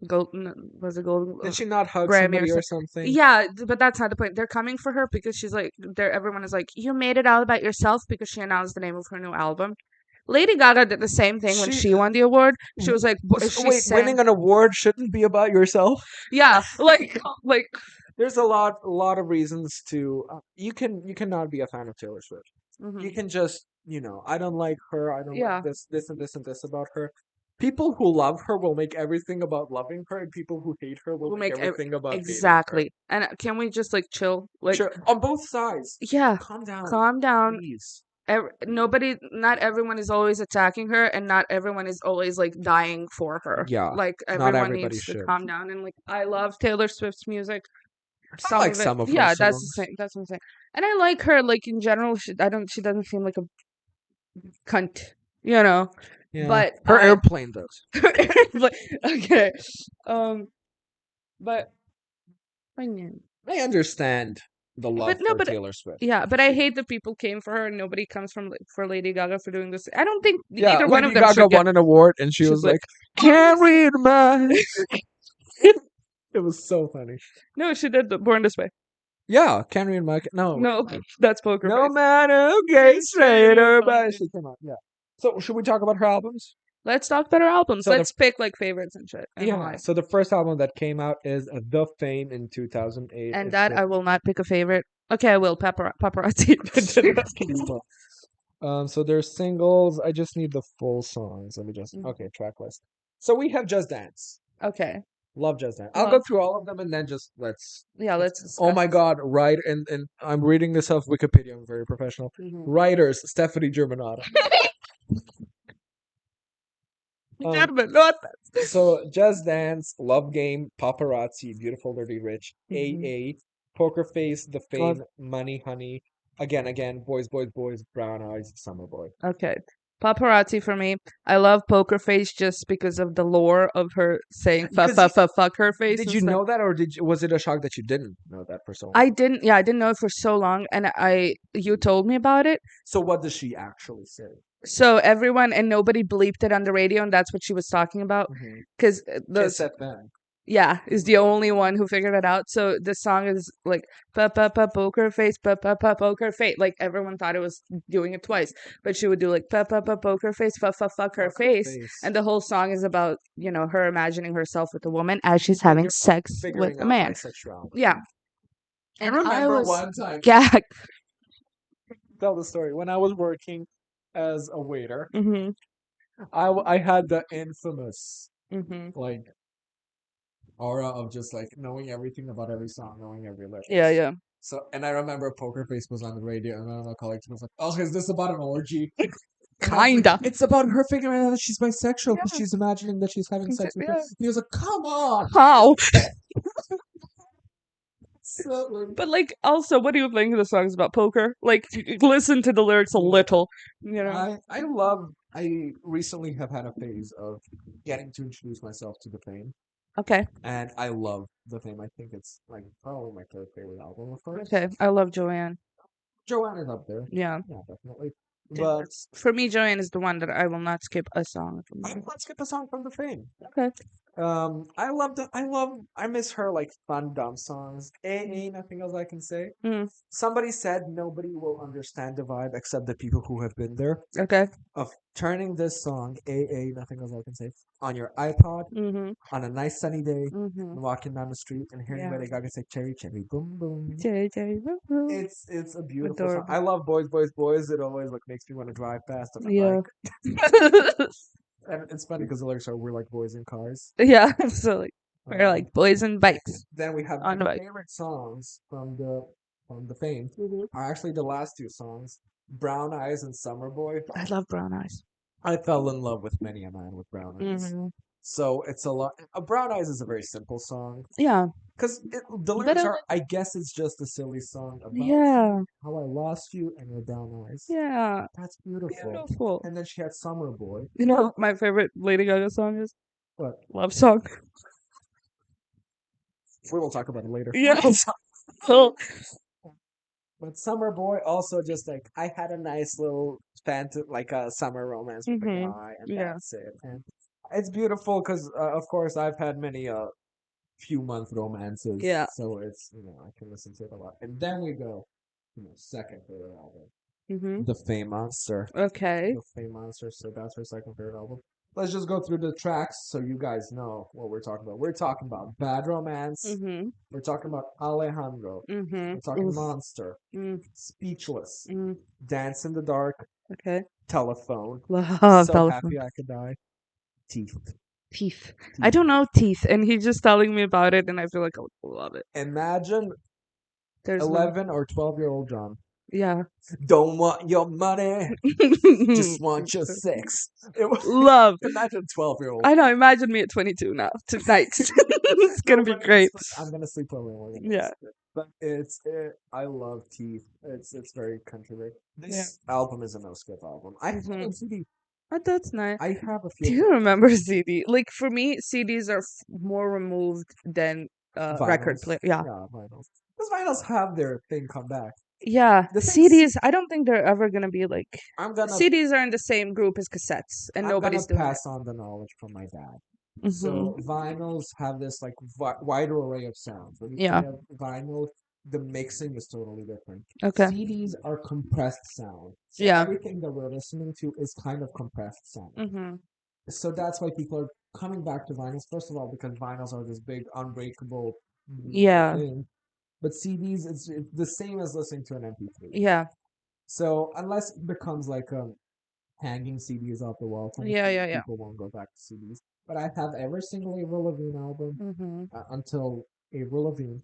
golden, was it golden Did she not hug Grammy or somebody or something? something? Yeah, but that's not the point. They're coming for her because she's like, everyone is like, you made it all about yourself because she announced the name of her new album. Lady Gaga did the same thing when She she won the award. She was like, she wait, sang, winning an award shouldn't be about yourself. yeah, like There's a lot of reasons to you cannot be a fan of Taylor Swift. You Hmm. can just, I don't like her. I don't like Yeah, this, and this, and this about her. People who love her will make everything about loving her, and people who hate her will we'll make make everything about hating her. exactly. And can we just like chill? Like, Sure, on both sides. yeah, Calm down, calm down. please. Nobody, not everyone is always attacking her, and not everyone is always like dying for her. Yeah, Like not everyone everybody needs to should. calm down. And like I love Taylor Swift's music. I Some like of it, some of her yeah, that's the songs. same. That's what I'm saying. And I like her. Like in general, she doesn't seem like a cunt, you know. Yeah, But her airplane does. but, okay, um, but I know. I understand the But love no, for but Taylor Swift. yeah, but I hate that people came for her and nobody comes from for Lady Gaga for doing this. I don't think Yeah, either one of Lady them Gaga should get won an award, and she should was like. like, "Can't read my." It was so funny. No, she did the Born This Way. Yeah, can't read my. No, No, that's Poker no Face. matter who gets straight or by. She came out. Yeah. So should we talk about her albums? Let's talk about her albums. So the Let's pick like favorites and shit and yeah, why. so the first album that came out is The Fame in 2008. And It's that the I will not pick a favorite. Okay, I will. Paparazzi. so there's singles. I just need the full songs. Let me just okay, track list. So we have Just Dance. Okay. Love Just Dance. I'll go Well, through all of them and then just yeah, let's oh discuss. my God, right and I'm reading this off Wikipedia. I'm very professional. Mhm. Writers, Stephanie Germanotta. Um, Not that. so Just Dance, Love Game, Paparazzi, Beautiful Dirty Rich, Mhm. AA, Poker Face, The Love. Fame, Money Honey, Again, Boys, Boys, Boys, Brown Eyes, Summer Boy. Okay. Paparazzi for me. I love Poker Face just because of the lore of her saying Because fuck her face did and you stuff. know that, or was it a shock that you didn't know that for so long? I didn't know it for so long, and you told me about it. So what does she actually say? So everyone and nobody bleeped it on the radio, and that's what she was talking about. Mm-hmm. Because Kiss those, FM. yeah, is the only one who figured it out. So the song is like poker face, poker face. Like everyone thought it was doing it twice, but she would do like poker face, fuck her Fuck her face, face. and the whole song is about her imagining herself with a woman as she's having sex with Figuring a out man. bisexuality. Yeah, I and I remember was one time, gagged. tell the story, when I was working as a waiter, Mhm. I had the infamous, Mhm. like, aura of just, like, knowing everything about every song, knowing every Yeah, lyrics. yeah. So, and I remember Poker Face was on the radio, and one of my colleagues was like, "Oh, is this about an orgy?" And I was like, Kinda. "It's about her figuring out that she's bisexual because Yeah. she's imagining that she's having sex with her." Yeah. And he was like, "Come on!" How? So, like, But like, also, what do you think of the songs about poker? Like, listen to the lyrics a little. You know. I recently have had a phase of getting to introduce myself to The Fame, Okay. and I love The Fame. I think it's like probably my third favorite album of hers. Okay. I love Joanne. Joanne is up there. Yeah. Yeah, definitely. Yeah. But For me, Joanne is the one that I will not skip a song from. I let's skip a song from The Fame. Okay. I miss her like fun dumb songs. Ain't nothing else I can say. Mm, Somebody said nobody will understand the vibe except the people who have been there. okay. Of turning this song, nothing else I can say, on your iPod Mm-hmm. on a nice sunny day, Mm-hmm. and walking down the street and hearing Yeah. Lady Gaga say "Cherry, cherry, boom, boom." Jerry, Jerry, woo, woo. It's a beautiful song. Adorable. I love "Boys, Boys, Boys." It always like makes me want to drive fast on a Yeah. bike. And it's funny because the lyrics are "We're like boys in cars." Yeah. So like, we're Um, like boys and bikes then we have on my the bike. favorite songs from the Fame Mm-hmm. are actually the last two songs, "Brown Eyes" and "Summer Boy." I love brown eyes. I fell in love with many a man with brown eyes. Mm-hmm. So it's a lot. Brown Eyes is a very simple song Yeah. because the But lyrics are. I guess it's just a silly song about yeah. how I lost you and your brown eyes. Yeah. That's beautiful. Beautiful. And then she had Summer Boy. You know what my favorite Lady Gaga song is? But Love song. we will talk about it later. Yes. Cool. But Summer Boy also just like I had a nice little like a summer romance with a Mm-hmm. guy, and Yeah. that's it. And it's beautiful because, of course, I've had many few month romances, Yeah. so it's I can listen to it a lot. And then we go, second favorite album, Mm-hmm. The Fame Monster. Okay. The Fame Monster. So that's her second favorite album. let's just go through the tracks so you guys know what we're talking about. We're talking about Bad Romance. Mhm. We're talking about Alejandro. Mhm. We're talking Oof. Monster, Mm. Speechless, Mm. Dance in the Dark, Okay. Telephone, Love So telephone. Happy I Could Die, Teeth. Teeth. I Teeth. don't know teeth, and he's just telling me about it, and I feel like I would love it. Imagine There's no. 11 or 12-year-old John. Yeah. Don't want your money, just want your sex. It was, Love. imagine 12-year-old. I know. Imagine me at 22 now tonight. It's No, gonna be but great. I'm gonna sleep early. We're gonna Yeah. but I love Teeth. It's very country. Yeah. This album is a no skip album. I have it Hmm. on CD. Oh, that's nice. I have a Do few you remember CD? Like for me, CDs are more removed than record vinyls. player. Yeah. Yeah, vinyls. Because vinyls have their thing come back. Yeah. The thing CDs, I don't think they're ever gonna be like I'm gonna CDs are in the same group as cassettes, and I'm gonna nobody's doing it. pass on the knowledge from my dad. Hmm. So vinyls have this like wider array of sounds. When you Yeah. play a vinyl, the mixing is totally different. Okay. CDs are compressed sound. So Yeah. everything that we're listening to is kind of compressed sound. Hmm. So that's why people are coming back to vinyls. First of all, because vinyls are this big unbreakable Yeah. thing. But CDs, it's the same as listening to an MP3. Yeah. So unless it becomes like hanging CDs off the wall kind of Yeah. thing, Yeah. Yeah. people won't go back to CDs. But I have every single Avril Lavigne album Hmm. until Avril Lavigne.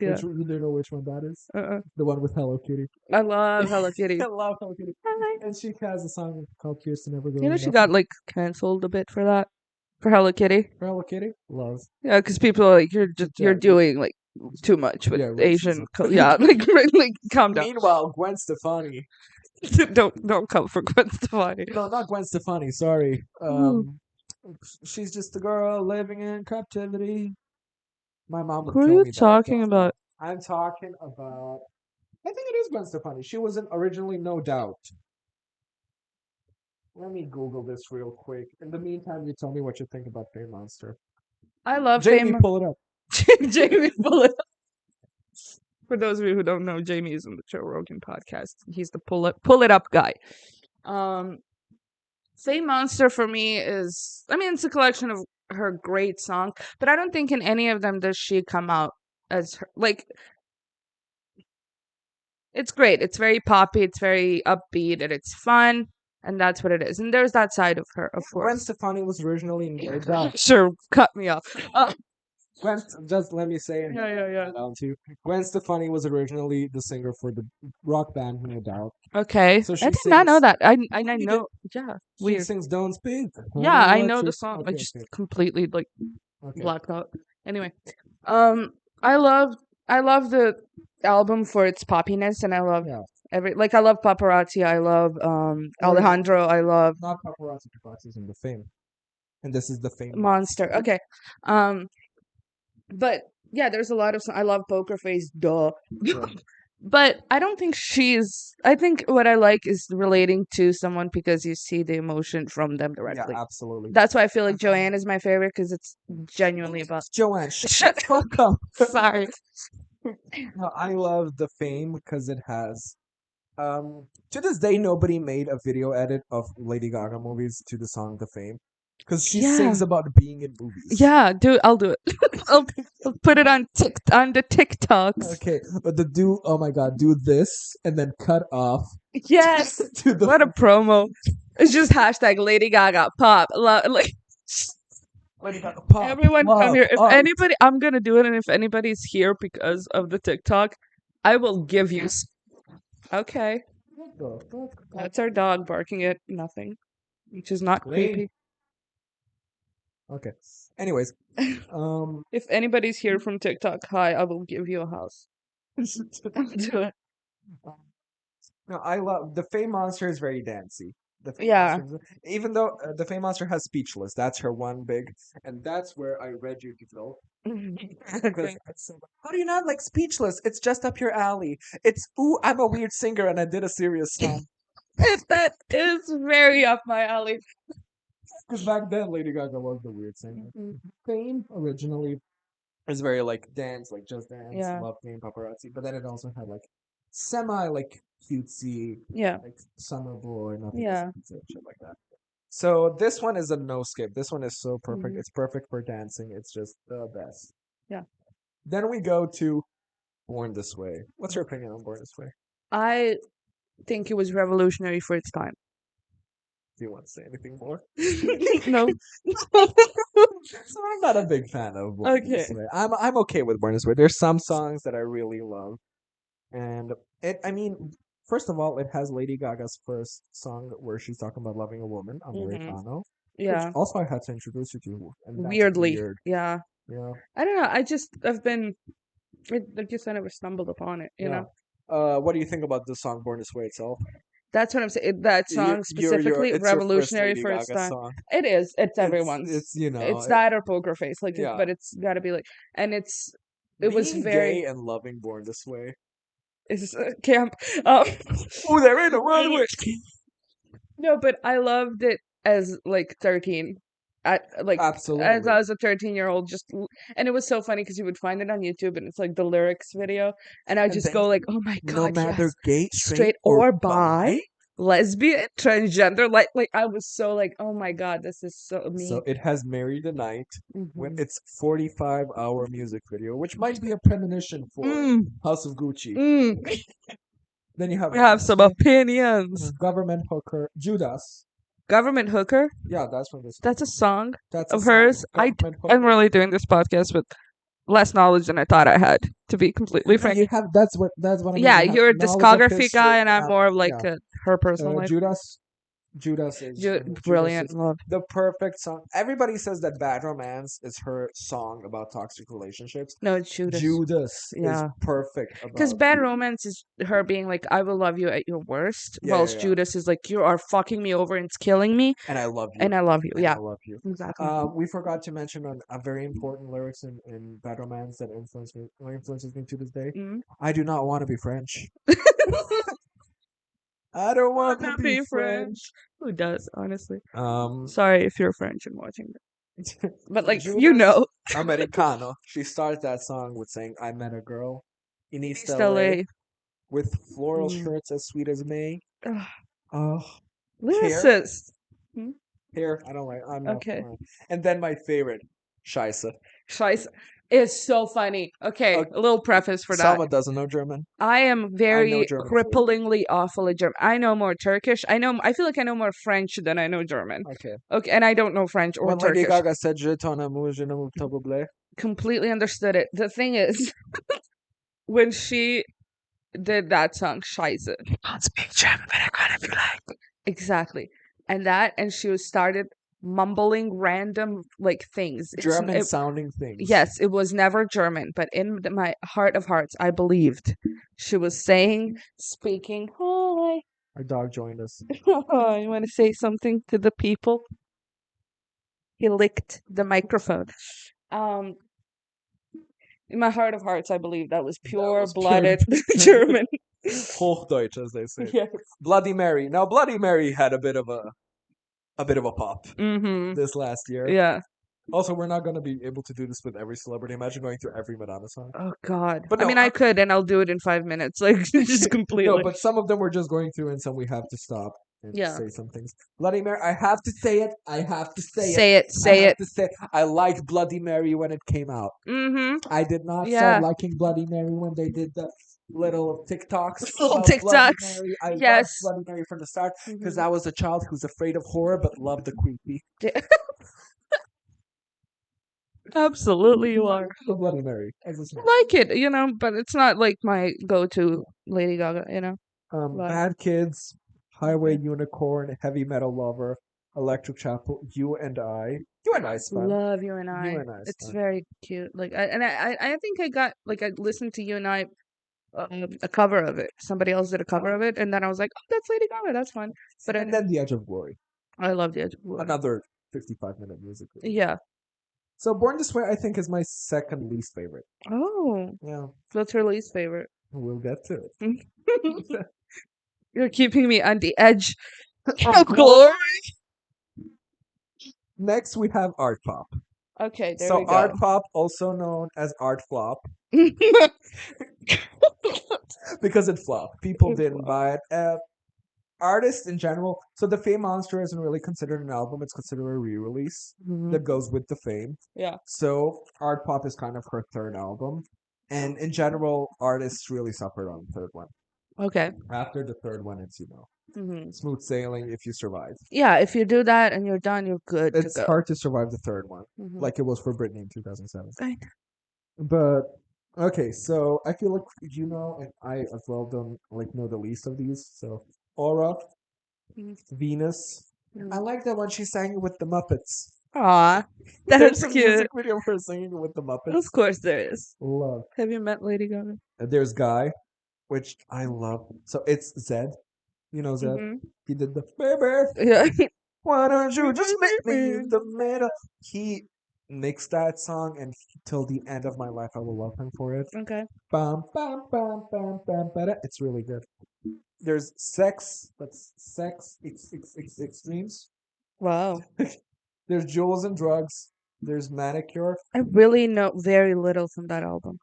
Yeah. Which you do know which one that is? Uh-uh. The one with Hello Kitty. I love Hello Kitty. I love Hello Kitty. And she has a song called Kirsten Never You know Growing she Up. got like canceled a bit for that for Hello Kitty. For Hello Kitty, love. Yeah, because people are like you're Yeah, doing like too much with yeah, Asian. racism. Yeah, like calm down. Meanwhile, Gwen Stefani. Don't come for Gwen Stefani. No, not Gwen Stefani. Sorry. Ooh, She's just a girl living in captivity. My mom would who are kill you me that I talking don't know. about? I'm talking about. I think it is Gwen Stefani. She was in originally No Doubt. Let me Google this real quick. In the meantime, you tell me what you think about Fame Monster. I love Jamie, Fame. pull it up. Jamie Bullet. For those of you who don't know, Jamie is on the Joe Rogan podcast. He's the pull it up guy. Um, Fame Monster for me is, I mean, it's a collection of her great songs, but I don't think in any of them does she come out as her, like, it's great. It's very poppy, it's very upbeat, and it's fun, and that's what it is. And there's that side of her, of Gwen course. Stefani was originally No Doubt. Sure, cut me off. Just let me say it. Yeah, yeah, yeah. Down too. Gwen Stefani was originally the singer for the rock band No Doubt. Okay, So I she did not know sings. that. I You did. know. Yeah, She weird. sings "Don't Speak." Yeah, Honey, I what know you the s- song. I Okay, just okay, completely like okay. blacked out. Anyway, um, I love the album for its poppiness, and I love Yeah. I love Paparazzi. I love Or Alejandro. I love not paparazzi. Paparazzi is in the Fame, and this is the Fame Monster. Okay, um, but yeah, there's a lot of. I love Poker Face. Duh. Yeah. But I don't think she's. I think what I like is relating to someone because you see the emotion from them Yeah, directly. absolutely. That's why I feel like Joanne is my favorite because it's genuinely about. Joanne, shut Shut the fuck up. Sorry. No, I love the Fame because it has. To this day, nobody made a video edit of Lady Gaga movies to the song "The Fame," because she Yeah. sings about being in movies. Yeah, dude, I'll do it. I'll put it on on the TikToks. Okay, but the do oh my god, do this and then cut off Yes. to the What a promo. It's just hashtag Lady Gaga pop. Like Lady Gaga pop everyone come love here. If art. anybody, I'm gonna do it, and if anybody's here because of the TikTok, I will give you. Okay, that's our dog barking at nothing, which is not Lane. creepy. Okay. Anyways, um, If anybody's here from TikTok, hi, I will give you a house. I'll do it. no, I love the Fame Monster is very dancey. The Fame Yeah. Monster, even though the Fame Monster has Speechless, that's her one big, and that's where I read you to go. Okay. How do you not like Speechless? It's just up your alley. It's ooh, I'm a weird singer and I did a serious song. That is very up my alley. Because back then, Lady Gaga was the weird singer. Mhm. Fame originally is very like dance, like just dance, Yeah. love game, paparazzi. But then it also had like semi like cutesy, Yeah. like summer boy, nothing Yeah. shit like that. So this one is a no skip. This one is so perfect. Hmm. It's perfect for dancing. It's just the best. Yeah. Then we go to Born This Way. What's your opinion on Born This Way? I think it was revolutionary for its time. Do you want to say anything more? No. So I'm not a big fan of Born This Okay. Way. I'm okay with Born This Way. There's some songs that I really love, and I mean, first of all, it has Lady Gaga's first song where she's talking about loving a woman, Hmm. Americano, which Yeah. also I had to introduce you to, and that's Weirdly. weird. Yeah. Yeah, I don't know. I've been, I guess I never stumbled upon it, you yeah. know? What do you think about the song Born This Way itself? That's what I'm saying. That song specifically, It's your first revolutionary Lady for its Gaga time. song. It is. It's everyone's. It's you know It's that or Poker Face. Like, yeah. but it's got to be like, and it was Being gay very, and loving Born This Way. it's camp. Um, Oh, there ain't no other way. no, but I loved it as like 13. As Absolutely. I was a 13-year-old, and it was so funny because you would find it on YouTube and it's like the lyrics video, and I And just then go like, oh my no god, matter yes, gay, straight, straight or or bi, bi. lesbian, transgender, like I was so like, oh my god, this is so So me. it has Marry the Night when Hmm. its 45-hour music video, which might be a premonition for Mm, House of Gucci. mm. Then you have We have some opinions. Government Hooker, Judas. Government hooker. Yeah, that's from this That's a album. song That's a of song. hers. Government I'm Hooker. really doing this podcast with less knowledge than I thought I had, to be completely No, frank. you have. That's what I mean. Yeah, You have you're a knowledge of discography guy, history. and I'm more of like Yeah. her personal life. Judas is Judas Brilliant, is love. the perfect song. Everybody says that Bad Romance is her song about toxic relationships. No, it's Judas. Judas is Yeah, perfect because about Bad Romance is her being like, "I will love you at your worst," yeah, yeah, whilst yeah. Judas is like, "You are fucking me over and it's killing me, And I love you. and I love you." And I Yeah, love you. exactly. We forgot to mention a very important lyrics in Bad Romance that influences me to this day. Mm. I do not want to be French. I don't want to Wanna be be French. French? Who does, honestly? Um, Sorry if you're French and watching that, but like you Judas know, Americano. She starts that song with saying, "I met a girl in East East LA LA. with floral Mm. shirts as sweet as May." Ugh, Oh, care, lyricist. Hmm? care. I don't like. I'm not. Okay. And then my favorite, Scheisse. Scheiße. It's so funny. Okay, Uh, a little preface for that. Salma doesn't know German. I am I know very German too. cripplingly awful at German. I know more Turkish. I feel like I know more French than I know German. Okay. Okay, and I don't know French or When Lady Turkish. Gaga said "Je t'en amour, je ne t'en veux Completely understood it. The thing is, when she did that song, Scheiße. I can't speak German, but I kind of like. Exactly. And she was started mumbling random like things. German sounding things. Yes, it was never German, but in my heart of hearts, I believed she was speaking. Hi, Our dog joined us. you want to say something to the people? He licked the microphone. Um, in my heart of hearts, I believe that was pure-blooded German. Hochdeutsch, as they say. Yes. Bloody Mary. Now, Bloody Mary had a bit of a pop Mm-hmm. this last year. Yeah. Also, we're not going to be able to do this with every celebrity. Imagine going through every Madonna song. Oh God. But I no, mean, I could, and I'll do it in 5 minutes. Like just completely. no, but some of them we're just going through, and some we have to stop and Yeah. say some things. Bloody Mary, I have to say it. I have to say it. Say it. Say it. To say I liked Bloody Mary when it came out. Mm-hmm. I did not Yeah. start liking Bloody Mary when they did the little TikToks. Little about Bloody TikToks. Mary. I Yes. loved Bloody Mary from the start because Mhm. I was a child who's afraid of horror but loved the creepy. Absolutely, you are. The Bloody Mary. I like it, but it's not like my go-to Lady Gaga, But Bad Kids, Highway Unicorn, Heavy Metal Lover, Electric Chapel, You and I. You and I, Span. love You and You I. and I, It's Span. very cute. Like, I think I got like I listened to You and I, a cover of it. Somebody else did a cover of it, and then I was like, oh, that's Lady Gaga. That's fun. But And then The Edge of Glory. I love The Edge of Glory. Another 55-minute music video. Yeah. So Born This Way, I think, is my second least favorite. Oh, Yeah, what's her least favorite? we'll get to it. You're keeping me on the edge of glory. Next, we have Art Pop. Okay, there So we go. Art Pop, also known as Art Flop, because it flopped. People didn't buy it. artists in general. So the Fame Monster isn't really considered an album; it's considered a re-release Mhm. that goes with the Fame. Yeah. So Art Pop is kind of her third album, and in general, artists really suffered on the third one. Okay. After the third one, it's Hmm. smooth sailing if you survive. Yeah, if you do that and you're done, you're good to It's go. hard to survive the third one, Hmm. like it was for Britney in 2007. I But okay, so I feel like and I as well don't know the least of these. So Aura, know. Venus. I like that one she sang with the Muppets. Aw, There's that's a cute. music video of her singing with the Of Muppets. course there is. Love. Have you met Lady Gaga? And there's Guy, which I love. So it's Zed. You know Zed. Hmm. He did the baby. Yeah. Why don't you just meet me in the middle? He mixed that song, and till the end of my life, I will love him for it. Okay. Bam, bam, bam, bam, bam, bam. It's really good. There's sex, that's sex, extremes. Wow. There's jewels and drugs. There's manicure. I really know very little from that album.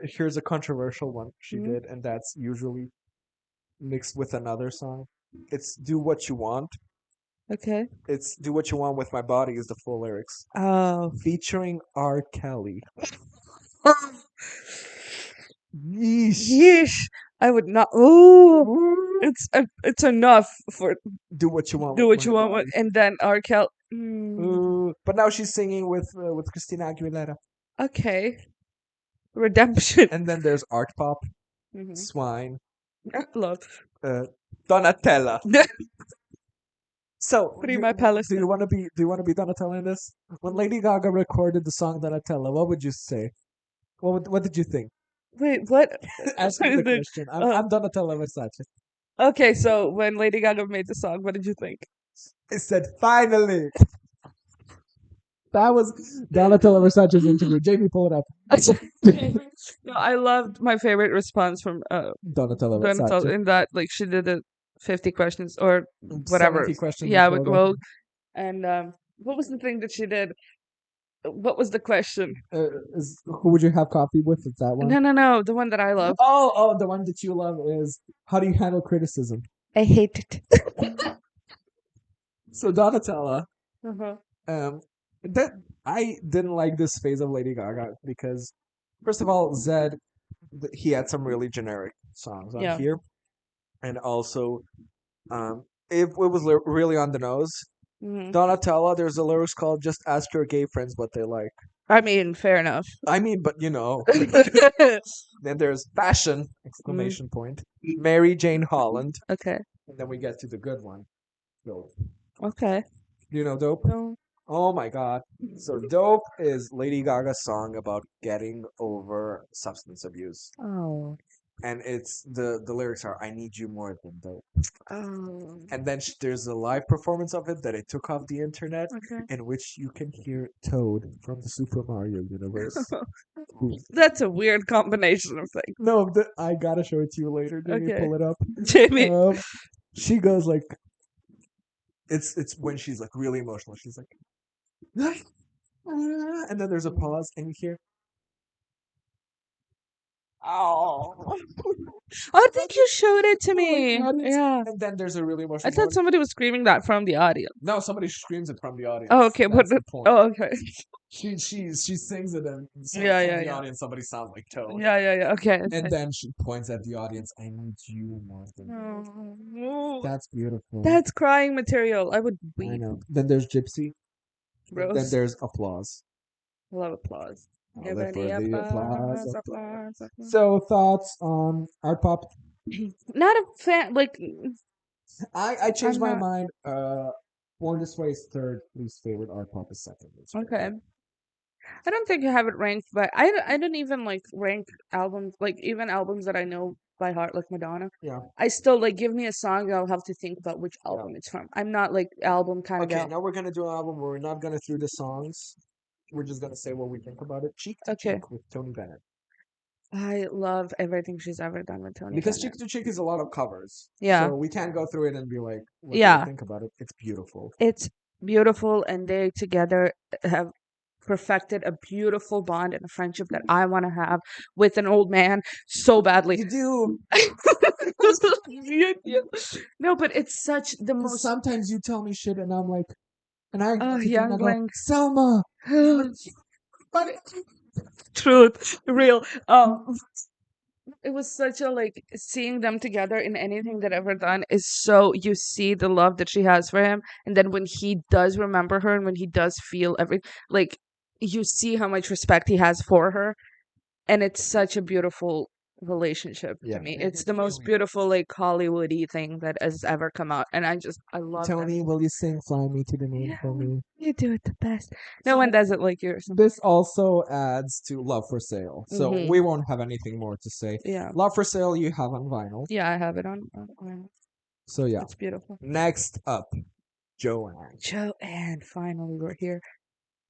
Here's a controversial one she Hmm. did, and that's usually mixed with another song. It's "Do What You Want." Okay. It's "Do What You Want with My Body" is the full lyrics, Oh. featuring R. Kelly. Yeesh. Yeesh. I would not. Ooh. Ooh. It's enough for Do what you want do with what my you want with, body. and then R. Kelly. Mm, Ooh. But now she's singing with Christina Aguilera. okay. Redemption. And then there's Art Pop, Hmm. Swine, Love. uh, Donatella. So Prima do you Palestine. want to be Donatella in this? When Lady Gaga recorded the song Donatella, what would you say? What did you think? Wait, what? Ask me the question. uh, I'm Donatella Versace. okay, so when Lady Gaga made the song, what did you think? I said finally. That was Donatella Versace's interview. Jamie, pull it up. No, I loved my favorite response from Donatella Donatella Versace. in that like she did it 50 questions or whatever. 70 questions Yeah, with with Vogue. Vogue. And what was the thing that she did? What was the question? Who would you have coffee with? Is that one? No, no, no, the one that I love. Oh, the one that you love is how do you handle criticism? I hate it. So Donatella, Uh-huh. um, that I didn't like this phase of Lady Gaga because, first of all, Zed, he had some really generic songs on Yeah. here, and also, it was really on the nose. Hmm. Donatella, there's a lyrics called "Just Ask Your Gay Friends What They Like." I mean, fair enough. I mean, but then there's fashion! Mm, Exclamation point. Mary Jane Holland, okay. and then we get to the good one. Dope. Okay. Do you know Dope? No. Oh my god. So Dope is Lady Gaga's song about getting over substance abuse. Oh. And it's the lyrics are I need you more than dope. Oh. And then there's a live performance of it that I took off the internet Okay. in which you can hear Toad from the Super Mario universe. Who That's a weird combination of things. No, I gotta show it to you later. Jamie, Okay. pull it up. Jamie. She goes like, it's when she's like really emotional. She's like, and then there's a pause, and you hear, Oh. I think you showed it to me. Yeah. and then there's a really I emotional thought moment. somebody was screaming that from the audience. No, somebody screams it from the audience. Oh, okay. That's the point. Oh, okay. She sings it, and Yeah, from yeah, the yeah. audience, somebody sounds like Toad. Yeah, yeah, yeah. Okay. And then she points at the audience. I need you more than Oh, That's beautiful. that's crying material. I would I weep, know. Then there's Gypsy. And then Rose. there's applause. I love applause. I'll Give live for any the applause. applause, applause, applause. So thoughts on art pop? Not a fan. Like, I changed I'm my not. mind. Born This Way is third. Least favorite. Art pop is second. Least Okay. favorite. I don't think I have it ranked, but I don't even like rank albums, like even albums that I know by heart, like Madonna. Yeah. I still like give me a song, I'll have to think about which album it's from. I'm not like album kind of Okay, gal. now we're gonna do an album where we're not gonna through the songs. We're just gonna say what we think about it. Cheek to Okay. Cheek with Tony Bennett. I love everything she's ever done with Tony Because Bennett. Cheek to Cheek is a lot of covers. Yeah. So we can't go through it and be like, what do Yeah. you think about it? It's beautiful. It's beautiful, and they together have perfected a beautiful bond and a friendship that I want to have with an old man so badly. You do. Yeah. No, but it's such the Because most. sometimes you tell me shit and I'm like, and I Oh, sit there and I go, youngling. Selma, but Truth, real. It was such a like seeing them together in anything that ever done is so you see the love that she has for him, and then when he does remember her and when he does feel every like you see how much respect he has for her, and it's such a beautiful relationship to yeah, me. It's the it's most really beautiful like Hollywoody thing that has ever come out, and I love them. Tony, will you sing "Fly Me to the Moon" Yeah, for me? you do it the best. No one So does it like yours. this also adds to Love for Sale. So Mm-hmm. we won't have anything more to say. Yeah, Love for Sale you have on vinyl. yeah, I have it on. So yeah. It's beautiful. Next up, Joanne. Joanne, finally we're here.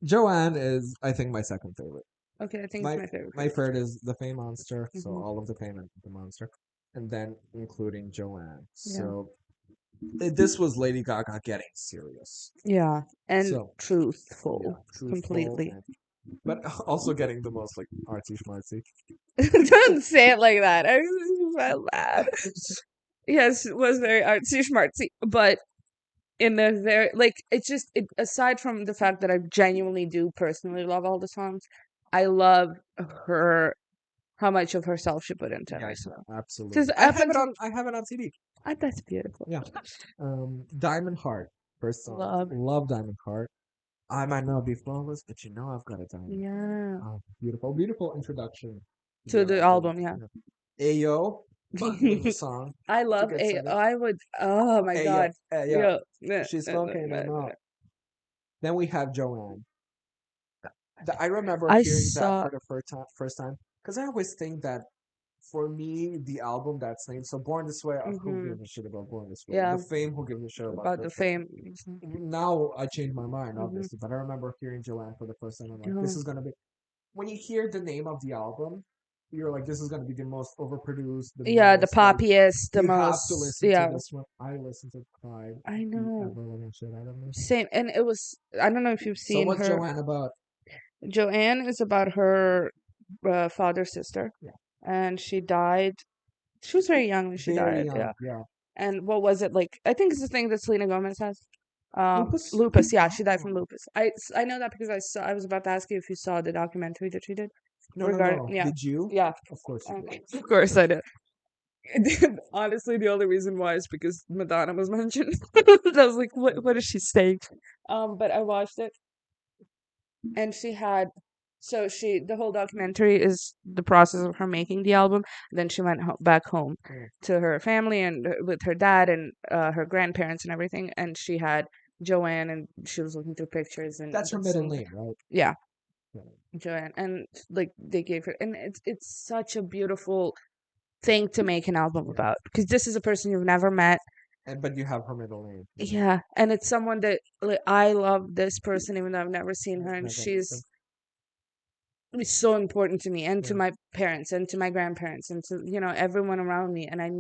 Joanne is, I think, my second favorite. Okay, I think it's My my favorite my character. third is the Fame Monster, so Hmm. all of the Fame and the Monster, and then including Joanne. Yeah. So this was Lady Gaga getting serious. Yeah, and So yeah, truthful, truthful completely. and but also getting the most like artsy schmartsy. Don't say it like that. I laugh. Yes, it was very artsy schmartsy, but in a very like it's just aside from the fact that I genuinely do personally love all the songs, I love her how much of herself she put into Yeah, every song. Because absolutely. up until I have it on CD. that's beautiful. Yeah. Diamond Heart, first song. Love. Love Diamond Heart. I might not be flawless, but you know I've got a diamond heart. Yeah. Oh, beautiful, beautiful introduction to To the the album. album, yeah. Yeah. Ayo, fun little song I to love get a. started. I would. Oh my Ayo, god. ayo. Yeah. She's smoking them up. Then we have Joanne. I remember I hearing that saw. for the first time, because I always think that for me, the album that's named so Born This Way, who Hmm. gives a shit about Born This Way? The Yeah, Fame, who gives a shit about about the the Fame? fame. Now I changed my mind, Hmm. obviously, but I remember hearing Joanne for the first time. I'm like, this Hmm. is gonna be. When you hear the name of the album, you're like, this is gonna be the most overproduced, the Yeah, the most like. poppiest, the You have to most. listen to Yeah, this one. I listened to Cried I the know. ever living shit out of me. Same, and it was. I don't know if you've So seen what's her. Joanne about? Joanne is about her father's sister, Yeah, and she died. She was very young when she very died. young. Yeah, Yeah, and what was it like? I think it's the thing that Selena Gomez has. lupus. Lupus. Yeah, she died from lupus. I know that because I saw. I was about to ask you if you saw the documentary that she did No, no, regarding. no. Yeah, Did you? yeah. Of course you did. Of course I did. Honestly, the only reason why is because Madonna was mentioned. I was like, what is she saying? But I watched it, and she had. So the whole documentary is the process of her making the album. Then she went back home Yeah. to her family and with her dad and her grandparents and everything. And she had Joanne, and she was looking through pictures and That's her middle name, right? yeah, Yeah. Joanne, and like they gave her, and it's such a beautiful thing to make an album Yeah. about because this is a person you've never met. And but you have her middle name. Yeah, and it's someone that like I love this person even though I've never seen her, and Never met them. it's so important to me and to Yeah. my parents and to my grandparents and to everyone around me, and I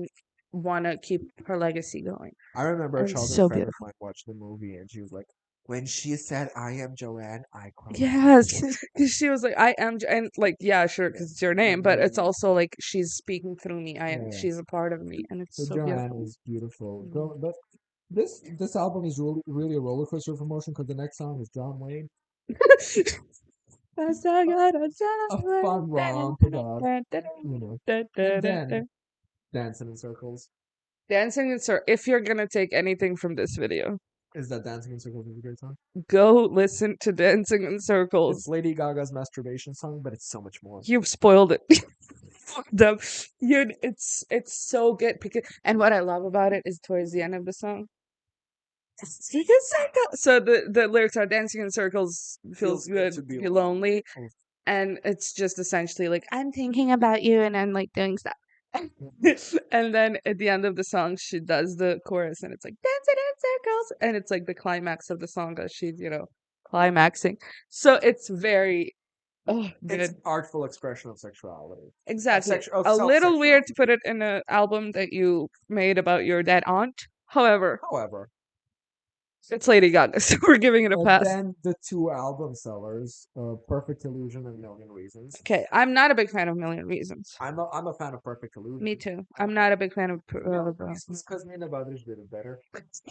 want to keep her legacy going. I remember a And it's childhood so friend of beautiful. mine watched the movie and she was like, when she said I am Joanne, I cried. Yes, because she was like, I am, and like, yeah, sure, Yeah. because it's your Yeah, name, but yeah, it's also like she's speaking through me. yeah. She's a part of me, and So it's so Joanne beautiful. is beautiful. Mhm. Go, but this album is really a roller coaster of emotion because the next song is John Wayne, That's so a, good, that's so a fun romp about and then good. Dancing in Circles. Dancing in Circles. If you're gonna take anything from this video, Is that Dancing in Circles is a great song? go listen to Dancing in It's Circles. Lady Gaga's masturbation song, but it's so much more. You've spoiled it. Fuck them. It's so good because and what I love about it is towards the end of the song. Dancing in circles. So the lyrics are dancing in circles feels Feels good good, to be you're alone. lonely, Oh, and it's just essentially like I'm thinking about you and I'm like doing stuff. And then at the end of the song she does the chorus and it's like dancing in circles and it's like the climax of the song as she's climaxing. So it's very it's good. artful expression of sexuality, Exactly. of A self little weird to sexuality. put it in an album that you made about your dead aunt. However, However, It's Lady Gaga, so we're giving it a And pass. then the two album sellers, Perfect Illusion and Million Reasons. Okay, I'm not a big fan of Million Reasons. I'm a fan of Perfect Me Illusion. too. I'm not a big fan of. Million Reasons because Nina Brothers did it better.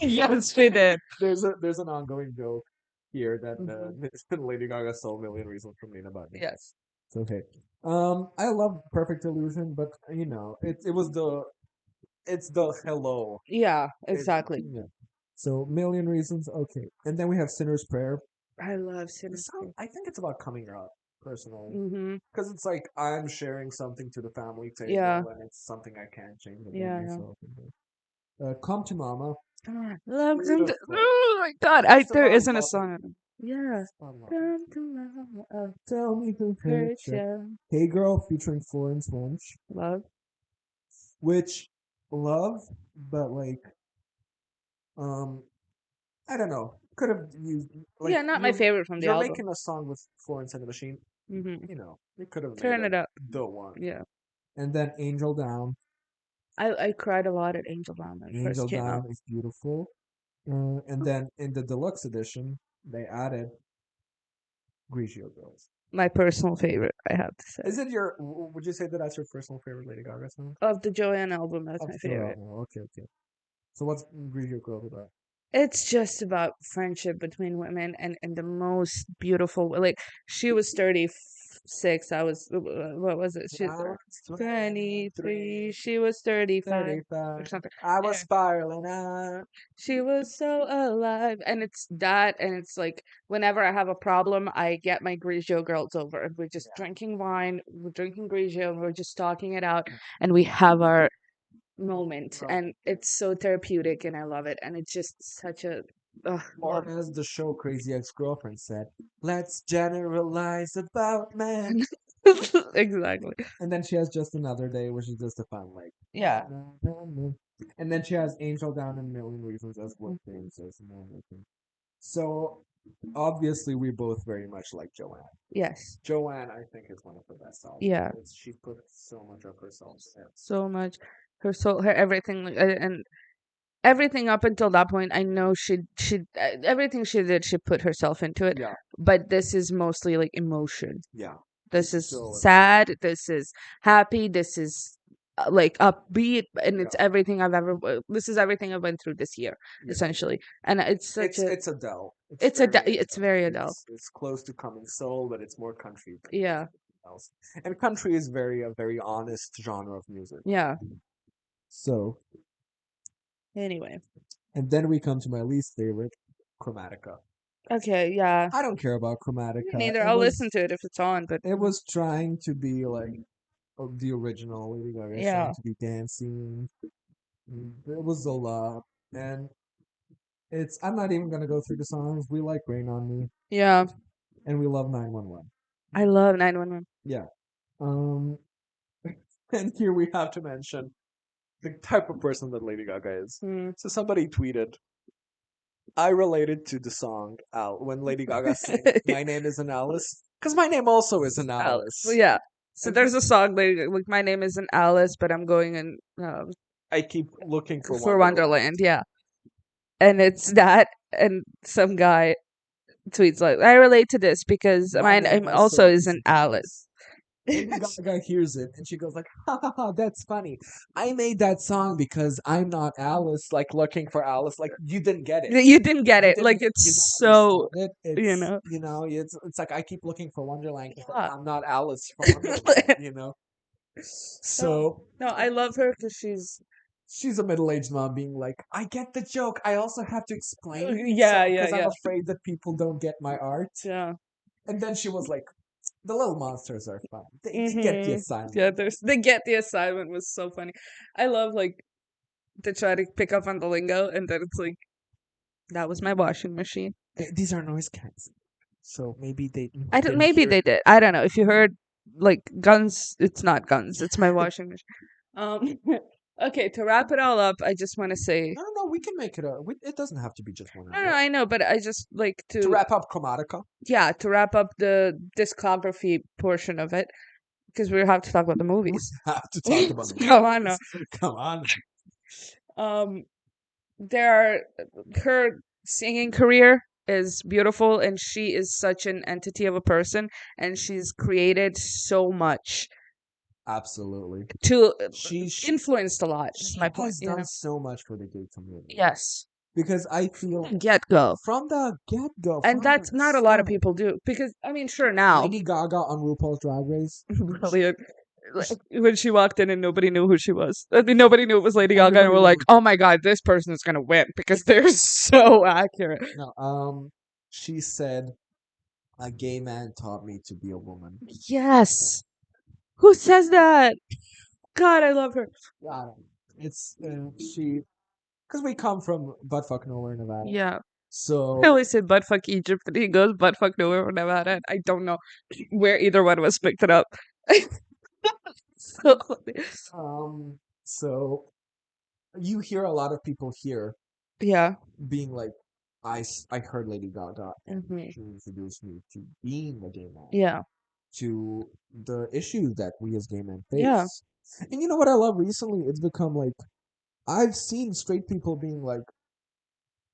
Yes, she did. There's an ongoing joke here that Mhm. Lady Gaga stole Million Reasons from Nina Brothers. Yes. It's okay. I love Perfect Illusion, but it was it's the hello. Yeah, It, exactly. yeah. So Million Reasons, okay. And then we have Sinner's Prayer. I love The Sinner's song, I think it's about coming out personally, Mm-hmm. because it's like I'm sharing something to the family Yeah. table, and it's something I can't change about Yeah. Yeah. myself. Come to Mama, Love them. beautiful. Oh my God! It's There about isn't a loving. song. Yeah. It's about loving. Come to mama, Tell me who hurt hurt you. ya. Hey Girl featuring Florence Welch, Love. which love, but like um I don't know. Could have used like Yeah, not my favorite from the you're album. making a song with Florence and the Machine. Mm-hmm. You could have made Turn it it up. the one. Yeah. And then Angel Down. I cried a lot at Angel Bomb when it first Angel came out. Down is beautiful. And then in the deluxe edition, they added Grigio Girls. My personal favorite, I have to say. Is it your? Would you say that that's your personal favorite Lady Gaga song? Of the Joanne album, that's Of my the favorite. okay, okay. So what's Grigio Girls about? It's just about friendship between women and the most beautiful. Like she was 36. I was what was it? She I was 23. 23, She was 35 or 35. something. I was Anyway, spiraling out. she was so alive, and it's that, and it's like whenever I have a problem, I get my Grigio girls over, and we're just drinking wine, we're drinking Grigio, and we're just talking it out, and we have our moment, Right. and it's so therapeutic, and I love it, and it's just such a Or love. as the show Crazy Ex-Girlfriend said, let's generalize about men. Exactly. And then she has Just Another Day, which is just a fun like. Yeah. And then she has Angel Down and Million Reasons as what James says and everything. So obviously we both very much like Joanne. Yes. Joanne, I think, is one of the best albums. Yeah. She put so much of herself in it. So much. Her soul, her everything, and everything up until that point. I know she everything she did, she put herself into it. Yeah, But this is mostly like emotion. yeah. This It's is so sad. This is happy. This is like upbeat, and it's yeah, everything I've ever. This is everything I went through this year, yeah. essentially, and it's such a. It's Adele. It's it's very Adele. It's close to Coming Soul, but it's more country than Yeah, anything else. And country is a very honest genre of music. yeah. So, Anyway, and then we come to my least favorite, Chromatica. okay, yeah. I don't care about Me Chromatica. neither. I'll listen to it if it's on, but It was trying to be like the original Lady Gaga. It's trying yeah, to be dancing. It was a lot, and it's. I'm not even gonna go through the songs. We like Rain on Me, yeah. and we love 911. I love 911. Yeah. Um, and here we have to mention the type of person that Lady Gaga is. Mm. So somebody tweeted, I related to the song Al when Lady Gaga sang "My Name Isn't Alice" because my name also isn't Alice. Well, Alice, yeah. So and there's a song like my name isn't Alice, but I'm going in I keep looking for for Wonderland. Wonderland. Yeah, and it's that, and some guy tweets like, "I relate to this because My my name name also also isn't isn't Alice." Alice. Lady Gaga hears it and she goes like, "Ha ha ha! That's funny. I made that song because I'm not Alice, like looking for Alice. Like you didn't get it. You didn't get You it. Like didn't. You don't it's so, understand it. you It's know. it's like I keep looking for Wonderland because Yeah. I'm not Alice from Wonderland. No, So no, I love her because she's a middle-aged mom being like, I get the joke. I also have to explain yeah, yeah, because I'm yeah, afraid that people don't get my art. yeah. And then she was like, the little monsters are fun. They get the Mm-hmm. assignment. Yeah, there's they get the assignment was so funny. I love like to try to pick up on the lingo, and then it's like that was my washing machine. These are noise cats. So maybe they I don't. didn't Maybe hear. they did. I don't know. If you heard like guns, it's not guns. It's my washing machine. Um. Okay. To wrap it all up, I just want to say No, we can make it it doesn't have to be just 1 no, no. hour. I know, but I just like To to wrap up Chromatica, yeah to wrap up the discography portion of it because we have to talk about the we movies. have to talk about the Come on now. movies. Come on. Um. There are her. singing career is beautiful, and she is such an entity of a person, and she's created so much Absolutely. to She's influenced a lot. Is she my point, has you done know? so much for the gay community Yes, because I feel get go, from the get go, and from the that's not a lot of start, people do because I mean, sure now, Lady Gaga on RuPaul's Drag Race, brilliant. Like, when she walked in and nobody knew who she was. I mean, nobody knew it was Lady Gaga, and everybody we're like, knew. "Oh my god, this person is gonna win," because they're so accurate. No, she said, "A gay man taught me to be a woman." Yes, who says that? God, I love her. Yeah, it's she because we come from buttfuck nowhere, Nevada. Yeah. I So always say butt fuck Egypt, and he goes butt fuck nowhere or Nevada. And I don't know where either one of us picked it up. So funny. um, so you hear a lot of people here Yeah. being like, I heard Lady Gaga and Hmm. she introduced me to being a gay man, Yeah. to the issues that we as gay men Yeah. face. And you know what I love recently? It's become like I've seen straight people being like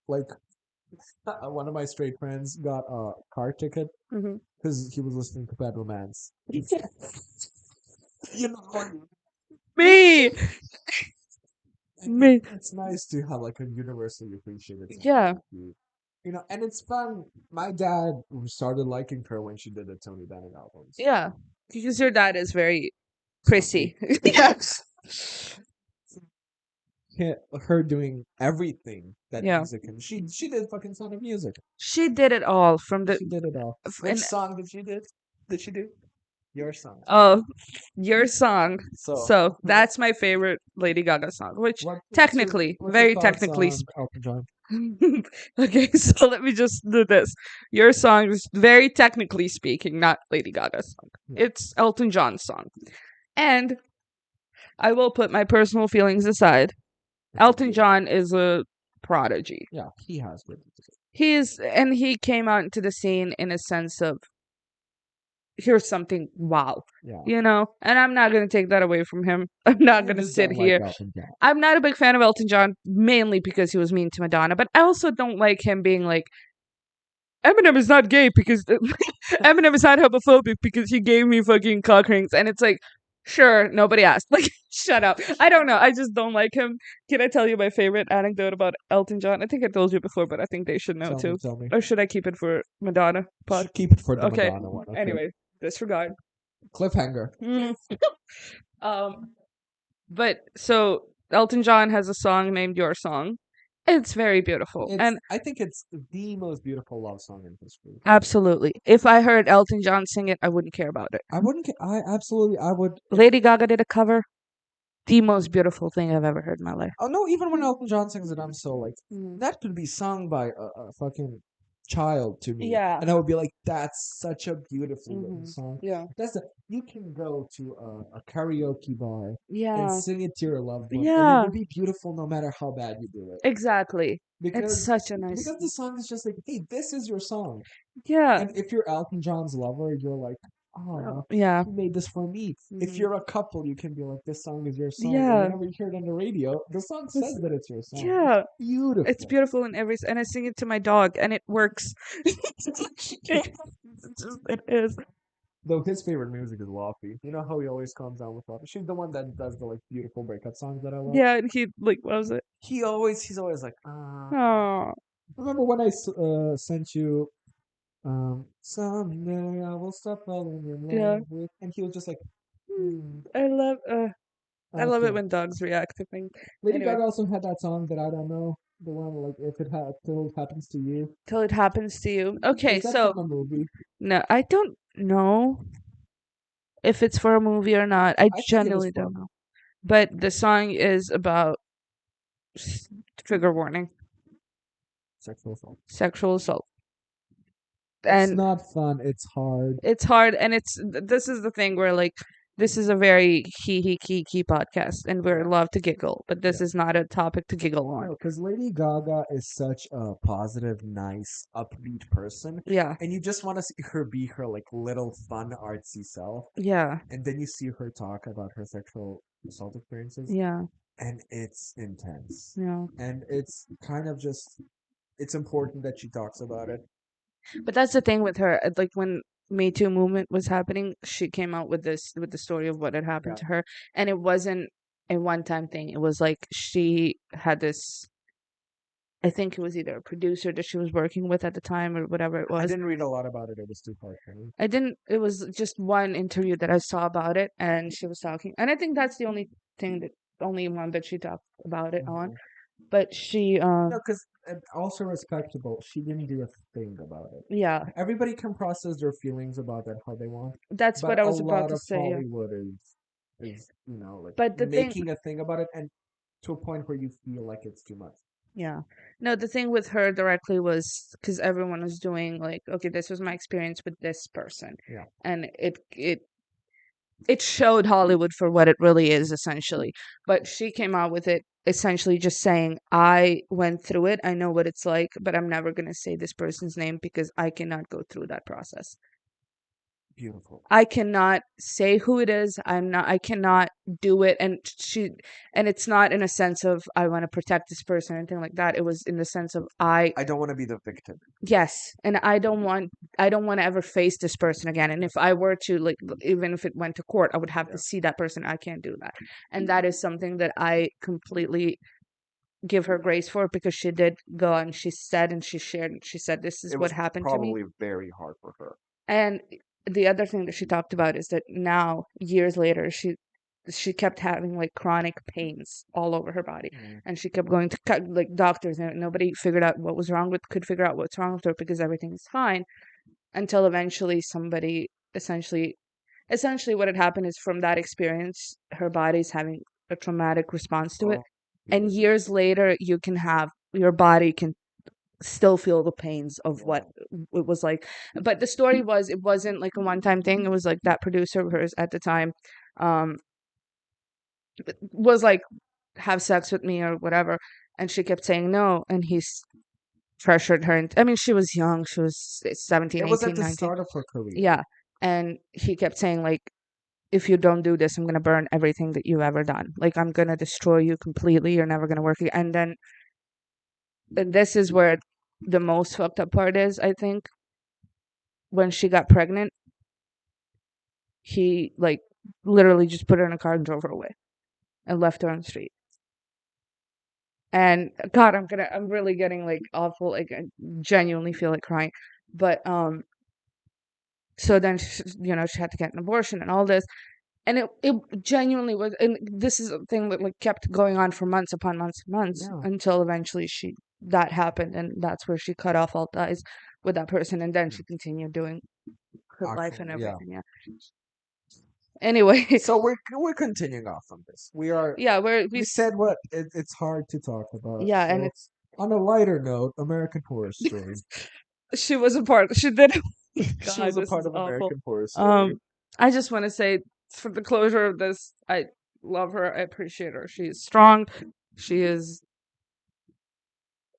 one of my straight friends got a car ticket Hmm. because he was listening to Bad Romance. You know, Me. and Me. it's nice to have like a universally appreciated song. Yeah. You know, and it's fun. My dad started liking her when she did the Tony Bennett albums. Yeah. Because your dad is very Stuffy. prissy. Yes. Her doing everything that Yeah. music can. She did fucking Sound of Music. She did it all from the She did it all. Which and song did she did? Did she do? Your song. oh, your song. So So that's my favorite Lady Gaga song, which technically, what's your very thoughts technically on Elton John? okay, so let me just do this. Your song is very technically speaking, not Lady Gaga's song. Yeah, It's Elton John's song. And I will put my personal feelings aside. it's a Elton beautiful. John is a prodigy. Yeah, he has good music. He came out into the scene in a sense of here's something wow. Yeah, You know, and I'm not going to take that away from him. I'm not you going to just sit don't like here. Elton John. I'm not a big fan of Elton John mainly because he was mean to Madonna, but I also don't like him being like Eminem is not gay because Eminem is not homophobic because he gave me fucking cock rings, and it's like, sure, nobody asked. Like, shut up. I don't know. I just don't like him. Can I tell you my favorite anecdote about Elton John? I think I told you before, but I think they should know too. Tell me. Or should I keep it for Madonna pod? Should keep it for the Okay. Madonna one. Okay. Anyway, disregard. Cliffhanger. Mm. Um, but so Elton John has a song named Your Song. It's very beautiful, It's and I think it's the most beautiful love song in history. absolutely, if I heard Elton John sing it, I wouldn't care about it. I wouldn't. I absolutely. I would. Lady Gaga did a cover. The most beautiful thing I've ever heard in my life. Oh no! Even when Elton John sings it, I'm so like Mm. that could be sung by a fucking child to me, Yeah. and I would be like, "That's such a beautifully written Hmm. song." Yeah. That's the you can go to a karaoke bar and Yeah. sing it to your loved one, and it Yeah. will be beautiful no matter how bad you do it. Exactly. It's Because such a nice. because the song is just like, hey, this is your song. Yeah. And if you're Elton John's lover, you're like, oh, Yeah. he made this for me. If Mhm. you're a couple, you can be like, this song is your song. And Yeah. whenever you hear it on the radio, the song says that it's your song. It's Yeah. It's beautiful. beautiful in every, and I sing it to my dog, and it works. It is. Though his favorite music is Lofi. You know how he always calms down with Lofi? She's the one that does the like beautiful breakup songs that I love. Yeah, and he like what was it? He's always like, Oh, remember when I sent you someday I will stop falling in yeah. love with, and he was just like, Mm. hmm, I love. I love it okay. when dogs react to things. Lady Anyway, Gaga also had that song that I don't know, the one like if it still happens to you. till it happens to you. Okay, Is that so from a movie? no, I don't know if it's for a movie or not. I I think it is genuinely don't from know. But the song is about trigger warning, sexual assault. sexual assault, It's and not fun. It's hard. it's hard. And this is the thing where like this is a very key podcast, and we're Yeah, allowed to giggle, but this yeah. is not a topic to giggle on. No, because Lady Gaga is such a positive, nice, upbeat person, Yeah, and you just want to see her be her like little fun, artsy self. yeah, And then you see her talk about her sexual assault experiences, yeah, and it's intense. yeah. And it's kind of just it's important that she talks about it. But that's the thing with her. Like when Me Too movement was happening, she came out with the story of what had happened Yeah. to her, and it wasn't a one time thing. It was like she had this. I think it was either a producer that she was working with at the time or whatever it I was. didn't read a lot about it. It was too hard for me. I didn't. It was just one interview that I saw about it, and she was talking. And I think that's the only thing that only one that she talked about it on. Hmm. But she, No, because also respectable. She didn't do a thing about it. yeah, Everybody can process their feelings about that how they want, that's what but I a was about lot to of say. Yeah. Hollywood is like But the thing, making a thing about it, and to a point where you feel like it's too much. yeah. No, the thing with her directly was because everyone was doing like, okay, this was my experience with this person, Yeah, and it showed Hollywood for what it really is essentially. But she came out with it essentially just saying, I went through it, I know what it's like, but I'm never gonna say this person's name because I cannot go through that process. beautiful. I cannot say who it is. I cannot do it. And it's not in a sense of I want to protect this person or anything like that. It was in the sense of I don't want to be the victim. yes. And I don't want to ever face this person again. And if I were to, like, even if it went to court, I would have to Yeah, see that person. I can't do that. And that is something that I completely give her grace for because she did go and she said and she shared, and she said, this is it what was happened to me. probably very hard for her. And the other thing that she talked about is that now, years later, she kept having like chronic pains all over her body, Mm. and she kept going to like doctors, and nobody figured out what was wrong with could figure out what's wrong with her because everything is fine until eventually somebody essentially what had happened is from that experience, her body's having a traumatic response to it, Oh, and beautiful. years later, you can have your body can still feel the pains of what Wow. it was like. But the story was it wasn't like a one time thing. It was like that producer of hers at the time um was like have sex with me or whatever, and she kept saying no, and he's pressured her and I mean she was young, she was 17, It was at 18, the 19. start of her career. Yeah. And he kept saying like if you don't do this, I'm gonna burn everything that you've ever done. Like I'm gonna destroy you completely. You're never gonna work again. And this is where the most fucked up part is, I think, when she got pregnant, he like literally just put her in a car and drove her away and left her on the street. And God, I'm really getting like awful, like I genuinely feel like crying. But so then she had to get an abortion and all this, and it genuinely was, and this is a thing that like kept going on for months upon months and months Yeah, until eventually she that happened, and that's where she cut off all ties with that person, and then she continued doing her life and actually, yeah. everything. Yeah. Anyway, So we're continuing off on this. yeah, We said what it's hard to talk about. yeah, and So it's on a lighter note, American Horror Story. she was a part. She did. She was God, a this part is of awful. American Horror Story. Um, I just want to say for the closure of this, I love her. I appreciate her. She is strong. She is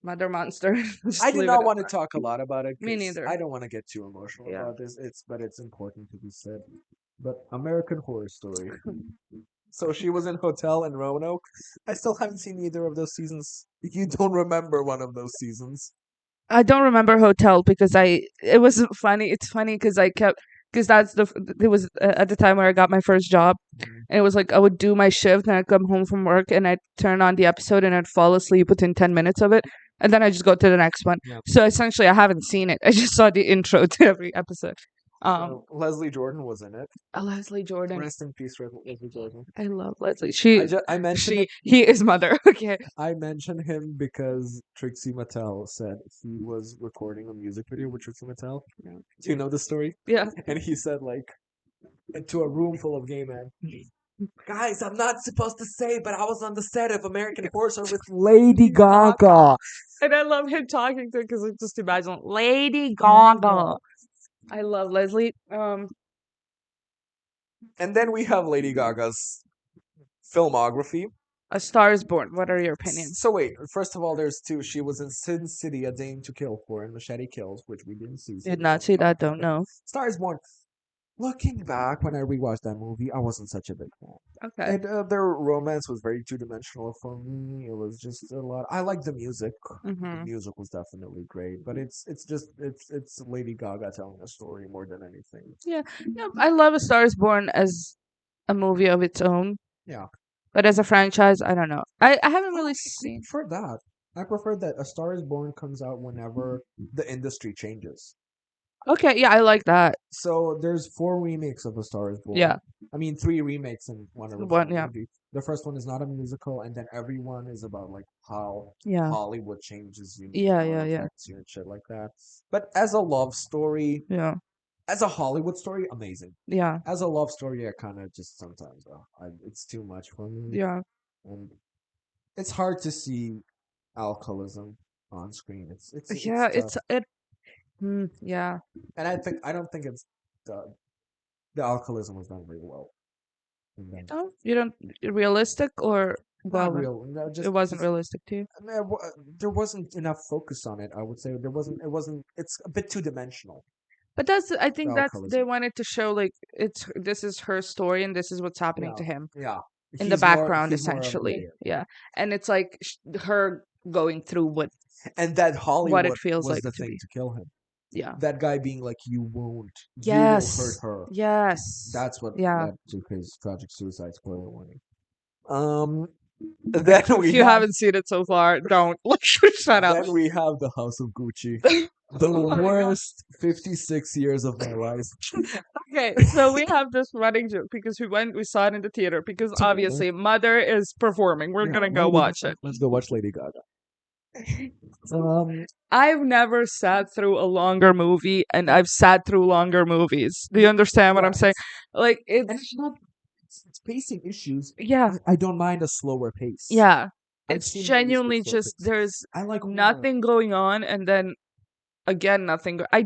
Mother Monster. I Just do leave it not at want to that. talk a lot about it Me because neither. I don't want to get too emotional Yeah. about this. But it's important to be said. But American Horror Story. So she was in Hotel in Roanoke. I still haven't seen either of those seasons. You don't remember one of those seasons. I don't remember Hotel because it was funny. It's funny because I kept because that's it was at the time where I got my first job, Mhm. and it was like I would do my shift and I'd come home from work and I'd turn on the episode and I'd fall asleep within 10 minutes of it, and then I just go to the next one. Yeah. So essentially, I haven't seen it. I just saw the intro to every episode. Um, So Leslie Jordan was in it. Leslie Jordan. Rest in peace, Leslie Jordan. I love Leslie. I mentioned it. He is mother. Okay. I mentioned him because Trixie Mattel said he was recording a music video with Trixie Mattel. Yeah. Do you know the story? Yeah. And he said like to a room full of gay men. Guys, I'm not supposed to say, but I was on the set of American Horror Story with Lady Gaga. And I love him talking to because I just imagine Lady Gaga. Gaga. I love Leslie. And then we have Lady Gaga's filmography. A Star is Born. What are your opinions? So wait, first of all, there's two. She was in Sin City, A Dame to Kill For, and Machete Kills, which we didn't see. So Did we not don't see talk that. about Don't that. know. Star is Born. looking back when I rewatched that movie, I wasn't such a big fan. Okay. And their romance was very two dimensional for me. It was just a lot. I like the music. The Mm-hmm. music was definitely great, but it's Lady Gaga telling a story more than anything. Yeah. Yeah. I love A Star Is Born as a movie of its own, Yeah, but as a franchise, I don't know. I haven't really I seen. prefer that. I prefer that A Star Is Born comes out whenever the industry changes. Okay. Yeah, I like that. So there's four remakes of A Star Is Yeah. Born. I mean, three remakes and one One. original Yeah. movie. The first one is not a musical, and then everyone is about like how Yeah. Hollywood changes you, Yeah. how it Yeah. Yeah. affects you, and shit like that. But as a love story, Yeah. as a Hollywood story, amazing. Yeah. As a love story, I kind of just sometimes it's too much for me, Yeah. and it's hard to see alcoholism on screen. It's Yeah. tough, Yeah. and I don't think it's the the alcoholism was done very well. And then You don't realistic or not well, real, no, it wasn't just realistic to you. there wasn't enough focus on it. I would say there wasn't. It wasn't. It's a bit two dimensional. But I The think that's they alcoholism. wanted to show like this is her story and this is what's happening Yeah, to him yeah. in the background He's more of essentially. yeah, Yeah. And it's like her going through and that what it Hollywood feels was like the to thing be. to kill him. Yeah. That guy being like, you will hurt Yes. her. Yes. That's what Yeah. led to his tragic suicide. Spoiler warning. Um, then If we you have haven't seen it so far, don't shut up. then we have the House of Gucci. The Oh my God. worst 56 years of my life. Okay, so we have this running joke because we saw it in the theater because Together. obviously Mother is performing. We're Yeah, gonna go watch it. let's go watch Lady Gaga. Um, I've never sat through a longer movie, and I've sat through longer movies. Do you understand what yeah, I'm saying? Like and it's it's not it's pacing issues. yeah, I don't mind a slower pace. yeah. I've It's seen movies with genuinely slow just pace. there's I like horror. nothing going on, and then again nothing. I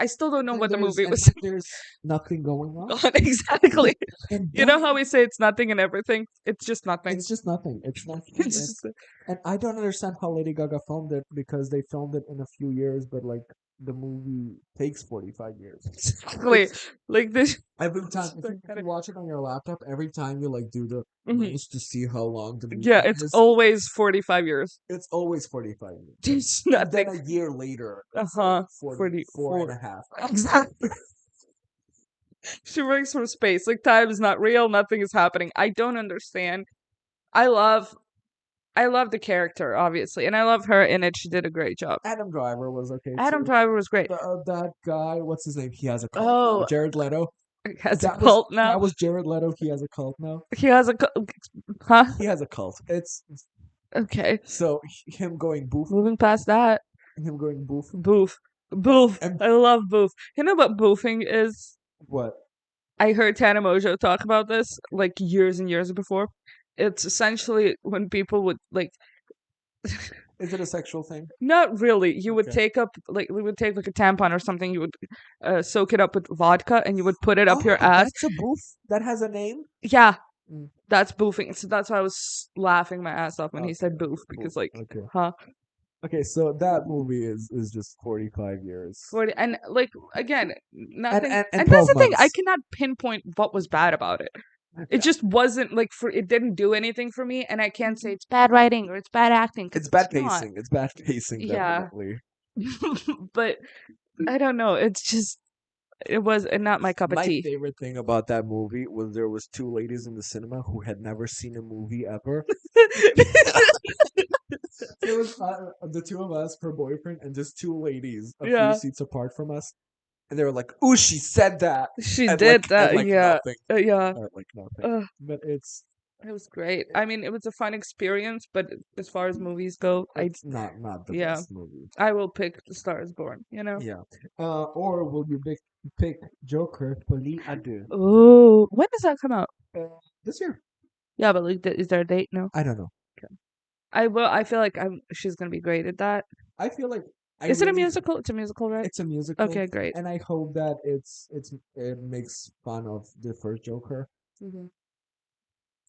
still don't know what the movie And was then there's nothing going on. on exactly. And You know then how we say it's nothing and everything? It's just nothing. it's just nothing. It's nothing. It's just And I don't understand how Lady Gaga filmed it because they filmed it in a few years, but like the movie takes 45 years. exactly It's like this. every time if you watch it on your laptop, every time you like do the Mhm. mouse to see how long the Yeah, movie it's is, always 45 years. it's always 45 minutes. Just And then nothing. a year later, Uh it's like huh. 44 and 44. a half. Exactly. She works from space. Like time is not real. Nothing is happening. I don't understand. I love. I love the character, obviously, and I love her in it. She did a great job. Adam Driver was okay Adam too. Driver was great. That guy, what's his name? He has a cult now. Oh, Jared Leto. he has a cult now. That was Jared Leto. He has a cult now. He has a huh? He has a cult. It's Okay. so him going boof, Moving past that, him going boof, boof, boof. and I love boof. You know what boofing is? what? I heard Tana Mojo talk about this like years and years before. It's essentially when people would like Is it a sexual thing? not really. You would Okay. take up like we would take like a tampon or something. You would soak it up with vodka and you would put it up your Oh, ass. that's a boof that has a name. Yeah, Mm. that's boofing. So that's why I was laughing my ass off when he Okay, said boof okay, boof. because like, Okay, huh? okay. So that movie is just 45 years 40 and like again, nothing. and And that's 12 the thing. I months. cannot pinpoint what was bad about it. It just wasn't like for it didn't do anything for me, and I can't say it's bad writing or it's bad acting because It's it's bad not. pacing. It's bad pacing, Yeah, definitely. but I don't know. It's just it was not my cup of My tea. favorite thing about that movie was there was two ladies in the cinema who had never seen a movie ever. There was the two of us, her boyfriend, and just two ladies a few Yeah, seats apart from us, and they were like, "Ooh, she said that," she did and that. like Yeah, nothing, yeah. like nothing. Ugh, But it was great. I mean, it was a fun experience, but as far as movies go, it's not the yeah, best movie. I will pick The Star Is Born. You know. Yeah. Or will you pick Joker Folie à deux? Oh, when does that come out? This year? Yeah, but like, is there a date? No. I don't know. Okay. I will. I feel like she's gonna be great at that. I feel like I Is it a really musical? It's a musical, right? it's a musical, Okay, great. and I hope that it makes fun of the first Joker. Hmm.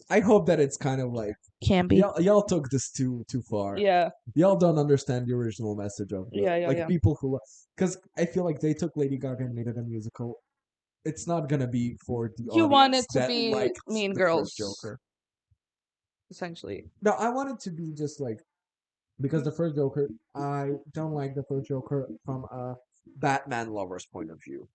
I hope that it's kind of like Can be. y'all took this too far. Yeah. Y'all don't understand the original message of the Yeah. Yeah. like Yeah. people who because I feel like they took Lady Gaga and made it a musical. it's not gonna be for the You want audience it to that be liked Mean the first Girls, Joker. essentially. No, I want it to be just like because the first Joker, I don't like the first Joker from a Batman lover's point of view.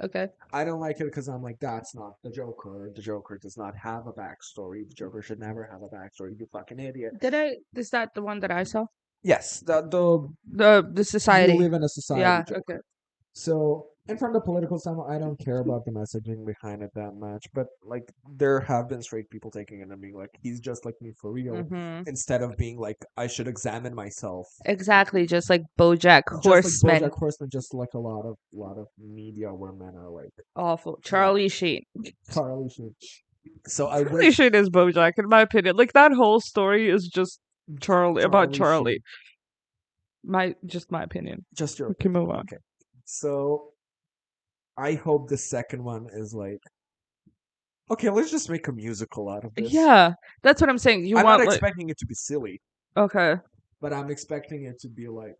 Okay. I don't like it because I'm like, that's not the Joker. The Joker does not have a backstory. The Joker should never have a backstory. You fucking idiot. Is that the one that I saw? Yes, the The you society. live in a society Yeah. Okay. Joker. So, and from the political standpoint, I don't care about the messaging behind it that much. But like, there have been straight people taking it and being like, "He's just like me for real," Mm-hmm. instead of being like, "I should examine myself." Exactly, just like BoJack Just like Horseman. BoJack Horseman, just like a lot of media where men are like, Awful. yeah, Charlie Sheen. Charlie Sheen. So I Charlie wish Sheen is BoJack, in my opinion. Like that whole story is just Charlie about Charlie Charlie. Sheen. My opinion. Just your We can opinion. move on. Okay. So I hope the second one is like, okay, let's just make a musical out of this. Yeah, that's what I'm saying. You I'm not want like expecting it to be silly, okay, but I'm expecting it to be like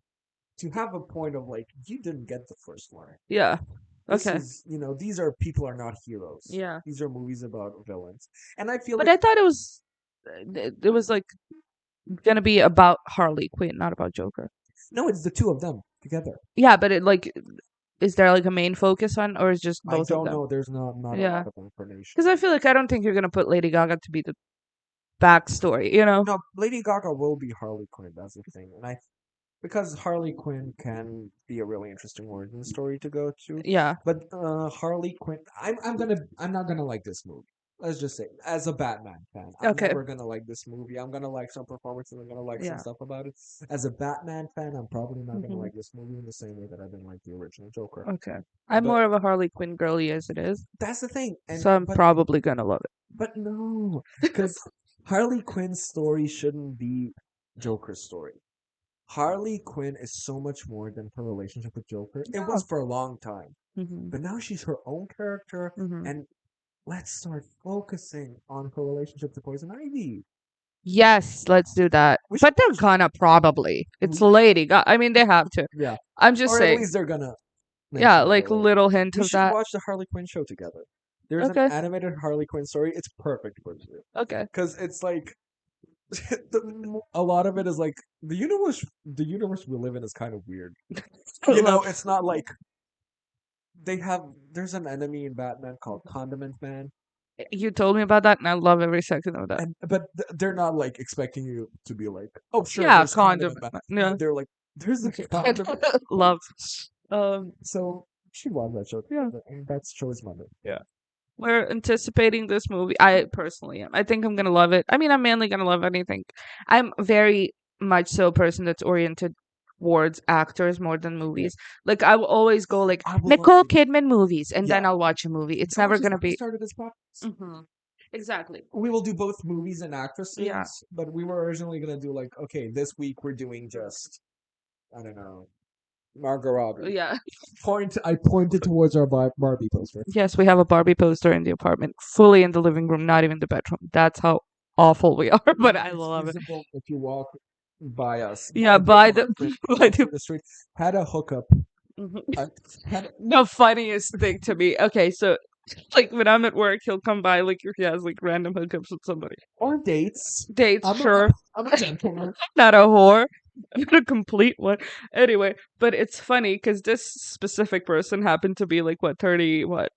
to have a point of like you didn't get the first one. yeah, This okay, is these are people are not heroes. yeah. These are movies about villains, and I feel But like I thought it was like gonna be about Harley Quinn, not about Joker. no, it's the two of them together. Yeah, but it like is there like a main focus on, or is just I both of don't them? know. There's not a Yeah, lot of information. because I feel like I don't think you're gonna put Lady Gaga to be the backstory. You know? No, Lady Gaga will be Harley Quinn. That's the thing, and I because Harley Quinn can be a really interesting origin story to go to. Yeah. But Harley Quinn, I'm not gonna like this movie. Let's just say, as a Batman fan, I'm Okay. never gonna like this movie. I'm gonna like some performances. I'm gonna like some Yeah. stuff about it. As a Batman fan, I'm probably not gonna Hmm. like this movie in the same way that I didn't like the original Joker. Okay. I'm But more of a Harley Quinn girly as it is, that's the thing, and so I'm but probably gonna love it. but no, because Harley Quinn's story shouldn't be Joker's story. Harley Quinn is so much more than her relationship with Joker. It Yeah. was for a long time. Hmm. But now she's her own character, Hmm. and let's start focusing on her relationship to Poison Ivy. Yes, let's do that. We should But they're watch. gonna probably. It's We, Lady Gaga. I mean, they have to. yeah, I'm just or at saying. least they're gonna Yeah, mention it a like little bit. little hint We of should that. watch the Harley Quinn show together. There's an Okay. animated Harley Quinn story. It's perfect for you Okay. because it's like a lot of it is like the universe. The universe we live in is kind of weird. It's not like they have. There's an enemy in Batman called Condiment Man, You told me about that, and I love every second of that. and but they're not like expecting you to be like, oh sure, Yeah, there's condom. Condiment Man. Yeah, They're like, there's a condiment. love. Um, So she watched that show. yeah. And that show is Monday. Yeah. We're anticipating this movie. I personally am. I think I'm gonna love it. I mean, I'm mainly gonna love anything. I'm very much so a person that's oriented towards actors more than Yeah. movies. Like I will always go like I will Nicole love Kidman movies, and then Yeah. I'll watch a movie. It's never Which is gonna how we be. started this podcast. Mhm. Exactly. We will do both movies and Yeah. actresses, but we were originally gonna do like, okay, this week we're doing just I don't know, Margot Robbie. Yeah. I pointed towards our Barbie poster. Yes, we have a Barbie poster in the apartment, fully in the living room, not even the bedroom. That's how awful we are, but I It's love it. visible if you walk by us. Yeah, by by the apartment, by walk the through the street. Had a hookup. Mhm. I had The funniest thing to me. Okay, so like when I'm at work, he'll come by like if he has like random hookups with somebody. or dates. Dates, I'm a sure. I'm a gentleman. Not a whore. Not a complete one. Anyway, but it's funny because this specific person happened to be like what 30 what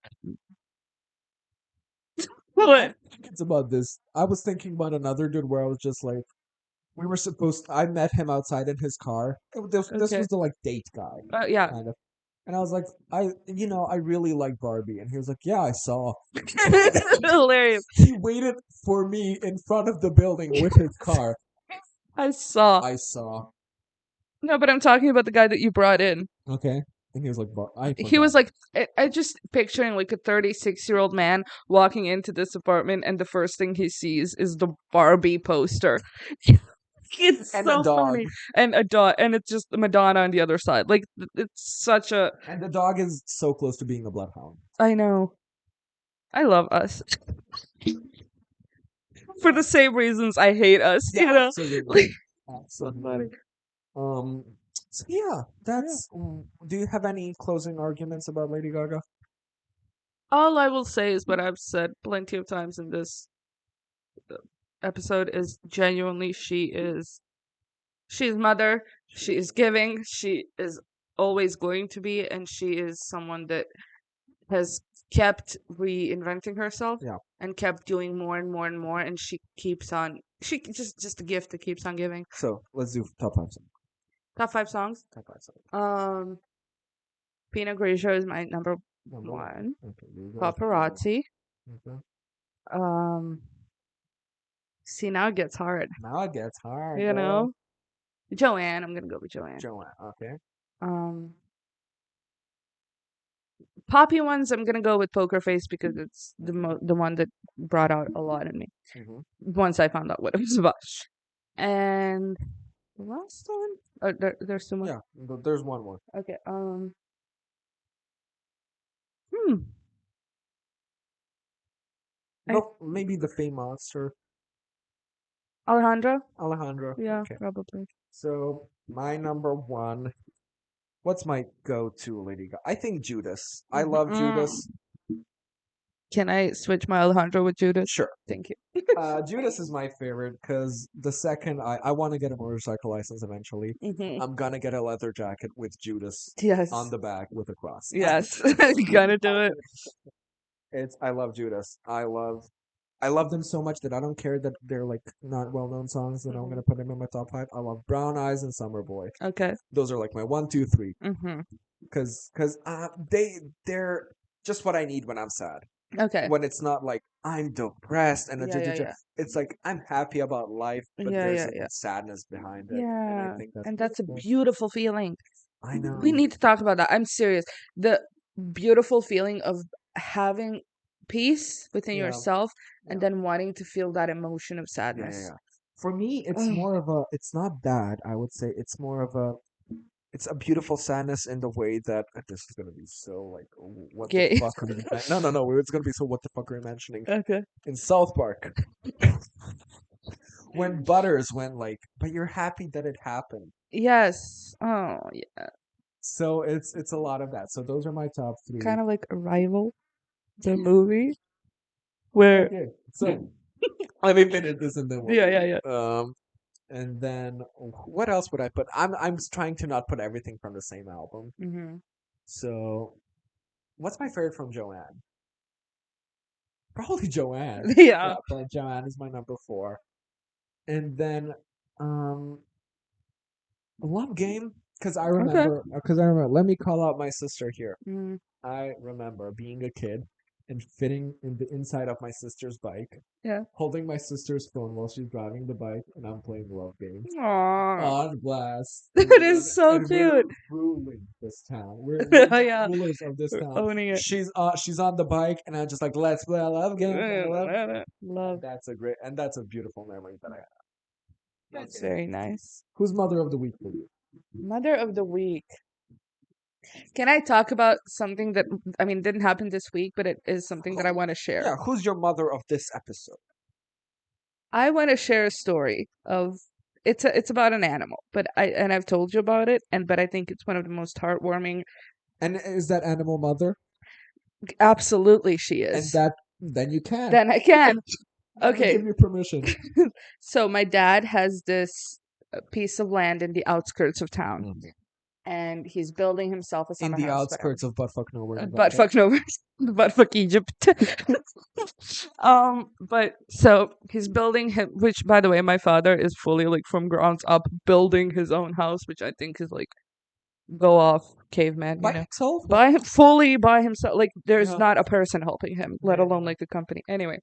what It's about this. I was thinking about another dude where I was just like, we were supposed. I met him outside in his car. This okay was the like date guy, yeah. kind of. And I was like, I really like Barbie. And he was like, yeah, I saw. Hilarious. He waited for me in front of the building with his car. I saw. I saw. No, but I'm talking about the guy that you brought in. Okay. And he was like, I He forgot. was like, I just picturing like a 36-year-old man walking into this apartment, and the first thing he sees is the Barbie poster. It's And so a dog. funny, and a dog, and it's just Madonna on the other side. Like it's such a. And the dog is so close to being a bloodhound. I know. I love us for the same reasons I hate us. You know, Absolutely. so Absolutely. funny. Um. So yeah, that's. Do you have any closing arguments about Lady Gaga? All I will say is what I've said plenty of times in this episode is genuinely she's mother, she is giving, she is always going to be, and she is someone that has kept reinventing herself Yeah. and kept doing more and more and more, and she keeps on just a gift that keeps on giving. So let's do top five songs. Top five songs. Top five songs. Pinot Grigio is my number Number one. Okay. You go. Paparazzi. Okay. Um, see now it gets hard. Now it gets hard, You girl. know, Joanne. I'm gonna go with Joanne. Joanne. Okay. Um, poppy ones. I'm gonna go with Poker Face because it's the one that brought out a lot in me Mm-hmm. once I found out what it was about. And the last one. Oh, there's two more. Yeah. There's one more. Okay. Hmm. No, maybe the Fame Monster. Alejandro. Alejandro. Yeah, Okay. probably. So my number one. What's my go-to Lady Gaga? I think Judas. I love Judas. Can I switch my Alejandro with Judas? Sure. Thank you. Judas is my favorite because the second I want to get a motorcycle license eventually, I'm gonna get a leather jacket with Judas Yes. on the back with a cross. Yes. You gotta do it. I love Judas. I love them so much that I don't care that they're like not well-known songs that I'm gonna put them in my top five. I love Brown Eyes and Summer Boy. Okay. Those are like my 1, 2, 3. Mm-hmm. Because they're just what I need when I'm sad. Okay. When it's not like I'm depressed and Yeah. it's like I'm happy about life, but Yeah, there's yeah, like yeah. sadness behind it. And Yeah. I think And that's a beautiful. beautiful feeling. I know. We need to talk about that. I'm serious. The beautiful feeling of having peace within Yeah. yourself and Yeah. then wanting to feel that emotion of Yeah, sadness. yeah, yeah. For me, it's more of a. It's not that. I would say it's more of a. It's a beautiful sadness in the way that this is gonna be so like what the Gay. fuck are you no it's gonna be so what the fuck are you mentioning Okay. in South Park when Butters went like but you're happy that it happened. Yes. Oh, yeah. So it's a lot of that. So those are my top three. Kind of like Arrival, the movie, where Okay, so let me finish this and then yeah. and then what else would I put? I'm trying to not put everything from the same album. Mm-hmm. So what's my favorite from Joanne? Probably Joanne. Yeah. But Joanne is my number 4. And then um Love Game because I remember let me call out my sister here. Mm, I remember being a kid and fitting in the inside of my sister's bike, yeah. holding my sister's phone while she's driving the bike, and I'm playing Love Game Aww. on blast. That is so And we're cute. ruling this town. We're the Yeah. rulers of this We're town. owning it. She's on the bike, and I'm just like, let's play a Love Game. Love. That's a beautiful memory that I have. That's very nice. Who's Mother of the Week for you? Mother of the Week. Can I talk about something that, I mean, didn't happen this week, but it is something that I want to share? Yeah, who's your mother of this episode? I want to share a story of it's about an animal, but I've told you about it, but I think it's one of the most heartwarming. And is that animal mother? Absolutely, she And is. then you can. Then I can. Let me Okay. give you permission. So my dad has this piece of land in the outskirts of town, and he's building himself a In summer the house. outskirts of buttfuck nowhere. Buttfuck nowhere, buttfuck Egypt. But so he's building him, which by the way, my father is fully like from grounds up building his own house, which I think is like go off caveman, By himself? fully by himself. Like there's Yeah. not a person helping him, let Yeah. alone like a company. Anyway,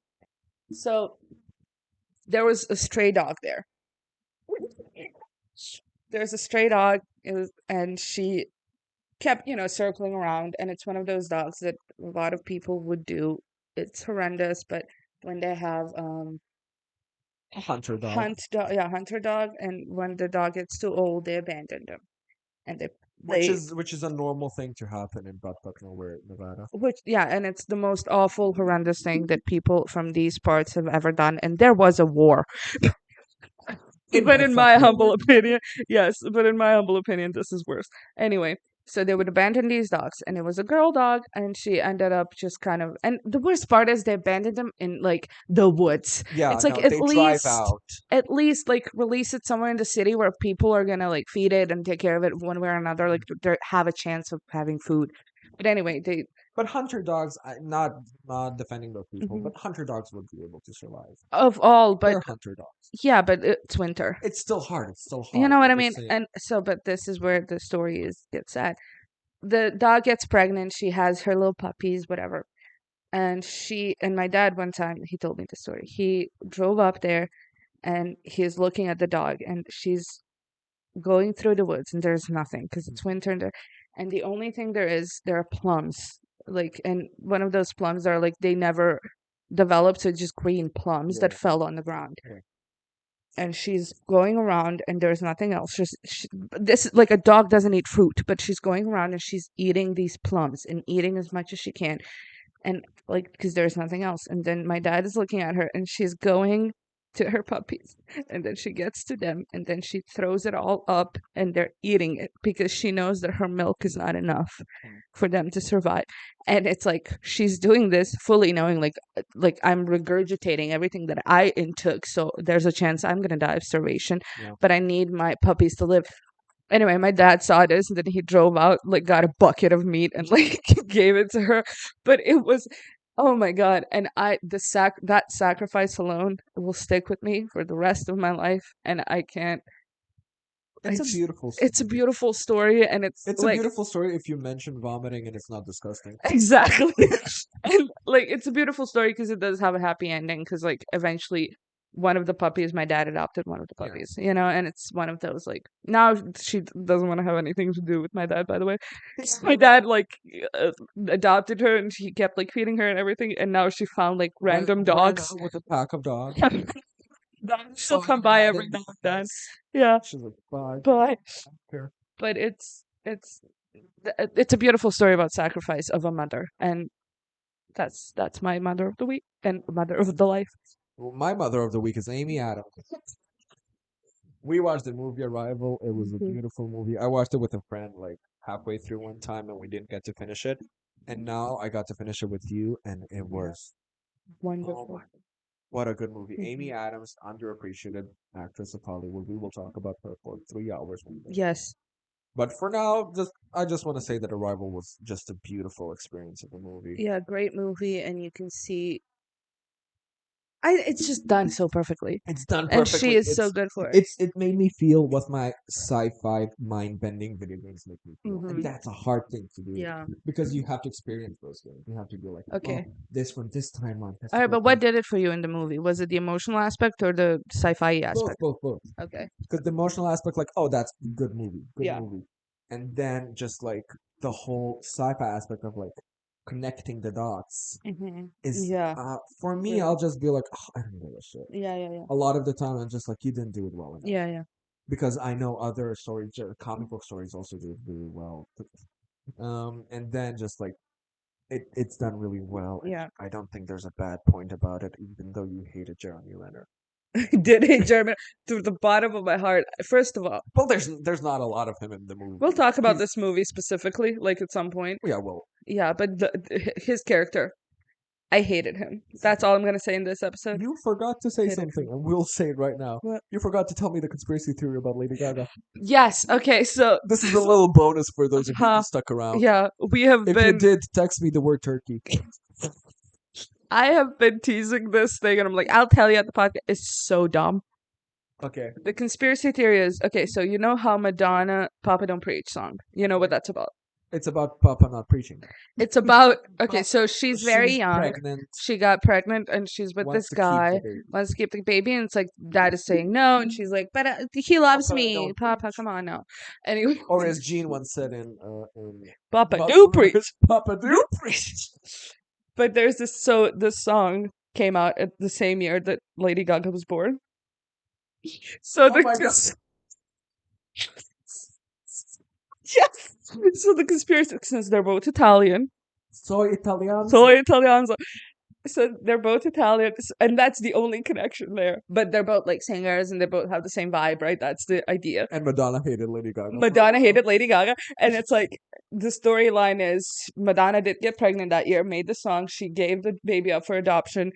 so there was a stray dog there. There's a stray dog, and she kept, circling around, and it's one of those dogs that a lot of people would do. It's horrendous, but when they have A hunter dog. hunter dog, and when the dog gets too old, they abandon them, and Which is a normal thing to happen in buttfuck nowhere, Nevada. and it's the most awful, horrendous thing that people from these parts have ever done, and there was a war. But in my humble opinion, yes, but in my humble opinion, this is worse. Anyway, So they would abandon these dogs, and it was a girl dog, and she ended up just kind of. And the worst part is they abandoned them in like the woods. Yeah, It's like no, they drive out. at least like release it somewhere in the city where people are gonna like feed it and take care of it one way or another, like they have a chance of having food. But anyway, they. But hunter dogs, not defending those people, Mhm. but hunter dogs would be able to survive. Of all, but They're hunter dogs. yeah, but it's winter. It's still hard. It's still You hard. know what I'm I mean? just saying. And so, but this is where the story is gets sad. The dog gets pregnant. She has her little puppies, whatever. And my dad one time he told me the story. He drove up there and he's looking at the dog, and she's going through the woods, and there's nothing because it's winter there. And the only thing there are plums, like, and one of those plums are like they never developed, so just green plums Yeah. that fell on the ground. Yeah. And she's going around and there's nothing else. This like a dog doesn't eat fruit, but she's going around and she's eating these plums and eating as much as she can, and like because there's nothing else. And then my dad is looking at her and she's going to her puppies, and then she gets to them and then she throws it all up and they're eating it because she knows that her milk is not enough for them to survive. And it's like she's doing this fully knowing like I'm regurgitating everything that I intook, so there's a chance I'm gonna die of starvation, Yeah. but I need my puppies to live. Anyway, my dad saw this and then he drove out, like got a bucket of meat and like gave it to her. But it was, oh my God. And that sacrifice alone will stick with me for the rest of my life. And I can't, It's a beautiful it's a story. beautiful story. And it's It's a like, beautiful story if you mention vomiting and it's not disgusting. exactly. And like, it's a beautiful story because it does have a happy ending. Because like, eventually, one of the puppies, my dad adopted one of the Yeah. puppies, you know, and it's one of those like now she doesn't want to have anything to do with my dad, by the way. My dad like uh, adopted her and she kept like feeding her and everything, and now she found like random Ran dogs. out with a pack of dogs. Dogs still Saw come you by had every it now and then. because Yeah, she's like, bye. but Here. it's a beautiful story about sacrifice of a mother, and that's my mother of the week and mother of the life. Well, my mother of the week is Amy Adams. We watched the movie Arrival. It was a Mhm. beautiful movie. I watched it with a friend like halfway through one time and we didn't get to finish it. And now I got to finish it with you and it was oh Wonderful. my, what a good movie. Amy Mhm. Adams, underappreciated actress of Hollywood. We will talk about her for 3 hours one day. Yes. But for now, I just want to say that Arrival was just a beautiful experience of a movie. Yeah, great movie, and you can see it's just done so perfectly. It's done And she perfectly. is so good for it. It made me feel what my sci-fi mind-bending video games make me feel, and Mhm. that's a hard thing to do Yeah. because you have to experience those games. You have to be like, oh, Okay. this one, this timeline has All to right, go but what through did it for you in the movie? Was it the emotional aspect or the sci-fi both, aspect? both. Okay. Because the emotional aspect, like, oh, that's good Yeah. movie, and then just like the whole sci-fi aspect of like connecting the dots is Yeah. for me. Really. I'll just be like, oh, I don't give a shit. Yeah, yeah, yeah. A lot of the time, I'm just like, you didn't do it well enough. Yeah, yeah. Because I know other stories, comic book stories also do it really well. And then just like it's done really well. And Yeah. I don't think there's a bad point about it, even though you hated Jeremy Renner. I did hate German to the bottom of my heart. First of all, Well, there's not a lot of him in the movie. we'll talk about He's this movie specifically, like at some point. yeah, well, Yeah, but his character, I hated him. That's all I'm gonna say in this episode. you forgot to say Hated something, him. and we'll say it right now. What? You forgot to tell me the conspiracy theory about Lady Gaga. Yes. Okay. So, This is a little bonus for those of you who huh? stuck around. Yeah, we have If you been. did, text me the word turkey. I have been teasing this thing, and I'm like, I'll tell you at the podcast. It's so dumb. Okay. The conspiracy theory is okay. So you know how Madonna "Papa Don't Preach" song. You know what that's about. It's about Papa not preaching. It's about okay. So she's very She's young. pregnant. She got pregnant, and she's with Wants this to keep the guy. baby. Wants to keep the baby, and it's like dad is saying no, and she's like, but he loves Papa me, don't Papa. preach. Come on now. Anyway, Or as Gene once said in Papa Bob's do preach. Burgers, Papa do preach. But there's this song came out at the same year that Lady Gaga was born. So Oh my God. yes. So the conspiracy, since they're both Italian, Soy Italiano. soy Italiano. So they're both Italian, and that's the only connection there. But they're both like singers, and they both have the same vibe, right? That's the idea. And Madonna hated Lady Gaga. Madonna hated Lady Gaga, and it's like the storyline is Madonna did get pregnant that year, made the song, she gave the baby up for adoption.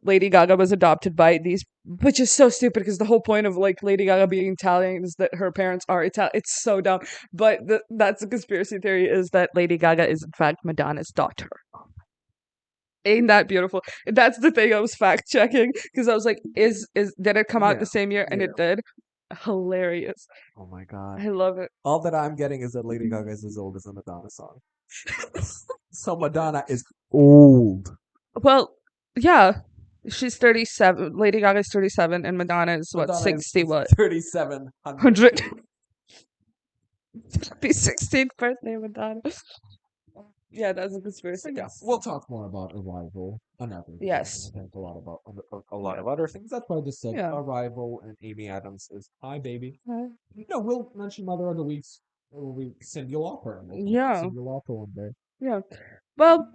Lady Gaga was adopted by these, which is so stupid because the whole point of like Lady Gaga being Italian is that her parents are Italian. It's so dumb, but that's a conspiracy theory is that Lady Gaga is in fact Madonna's daughter. Ain't that beautiful? That's the thing I was fact checking because I was like, is did it come out Yeah, the same year? And yeah. it did. Hilarious. Oh my god. I love it. All that I'm getting is that Lady Gaga is as old as a Madonna song. So Madonna is old. Well, yeah. She's 37. Lady Gaga's 37 and Madonna is what, Madonna 60 is what? 3,700. 100. Happy 16th birthday, Madonna. Yeah, that's a So conspiracy. yeah, we'll talk more about Arrival another time. Yes. We'll talk a lot about a lot of other things. That's why I just said Yeah. Arrival and Amy Adams is Hi Baby. Uh, No, we'll mention other weeks. We Simulacra. Yeah. Simulacra one day. Yeah. Well,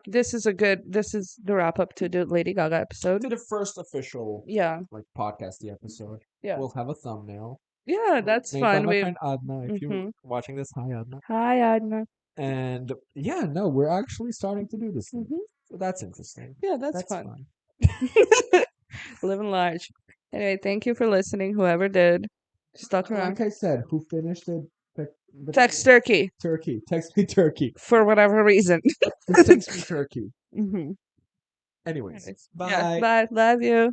this is the wrap up to the Lady Gaga episode. To the first official Yeah. like podcasty episode. Yeah. We'll have a thumbnail. Yeah, that's Made by fun. my friend Adna. If you're Mhm. watching this, hi Adna. Hi, Adna. And yeah, no, we're actually starting to do this thing. Mhm. So that's interesting. Yeah, that's That's fun. fun. Living large. Anyway, thank you for listening. Whoever did, stuck around. Like I said, who finished it? Text Turkey Turkey. Text me Turkey. for whatever reason. Just text me Turkey. Hmm. Anyways, Yeah, bye. bye. Love you.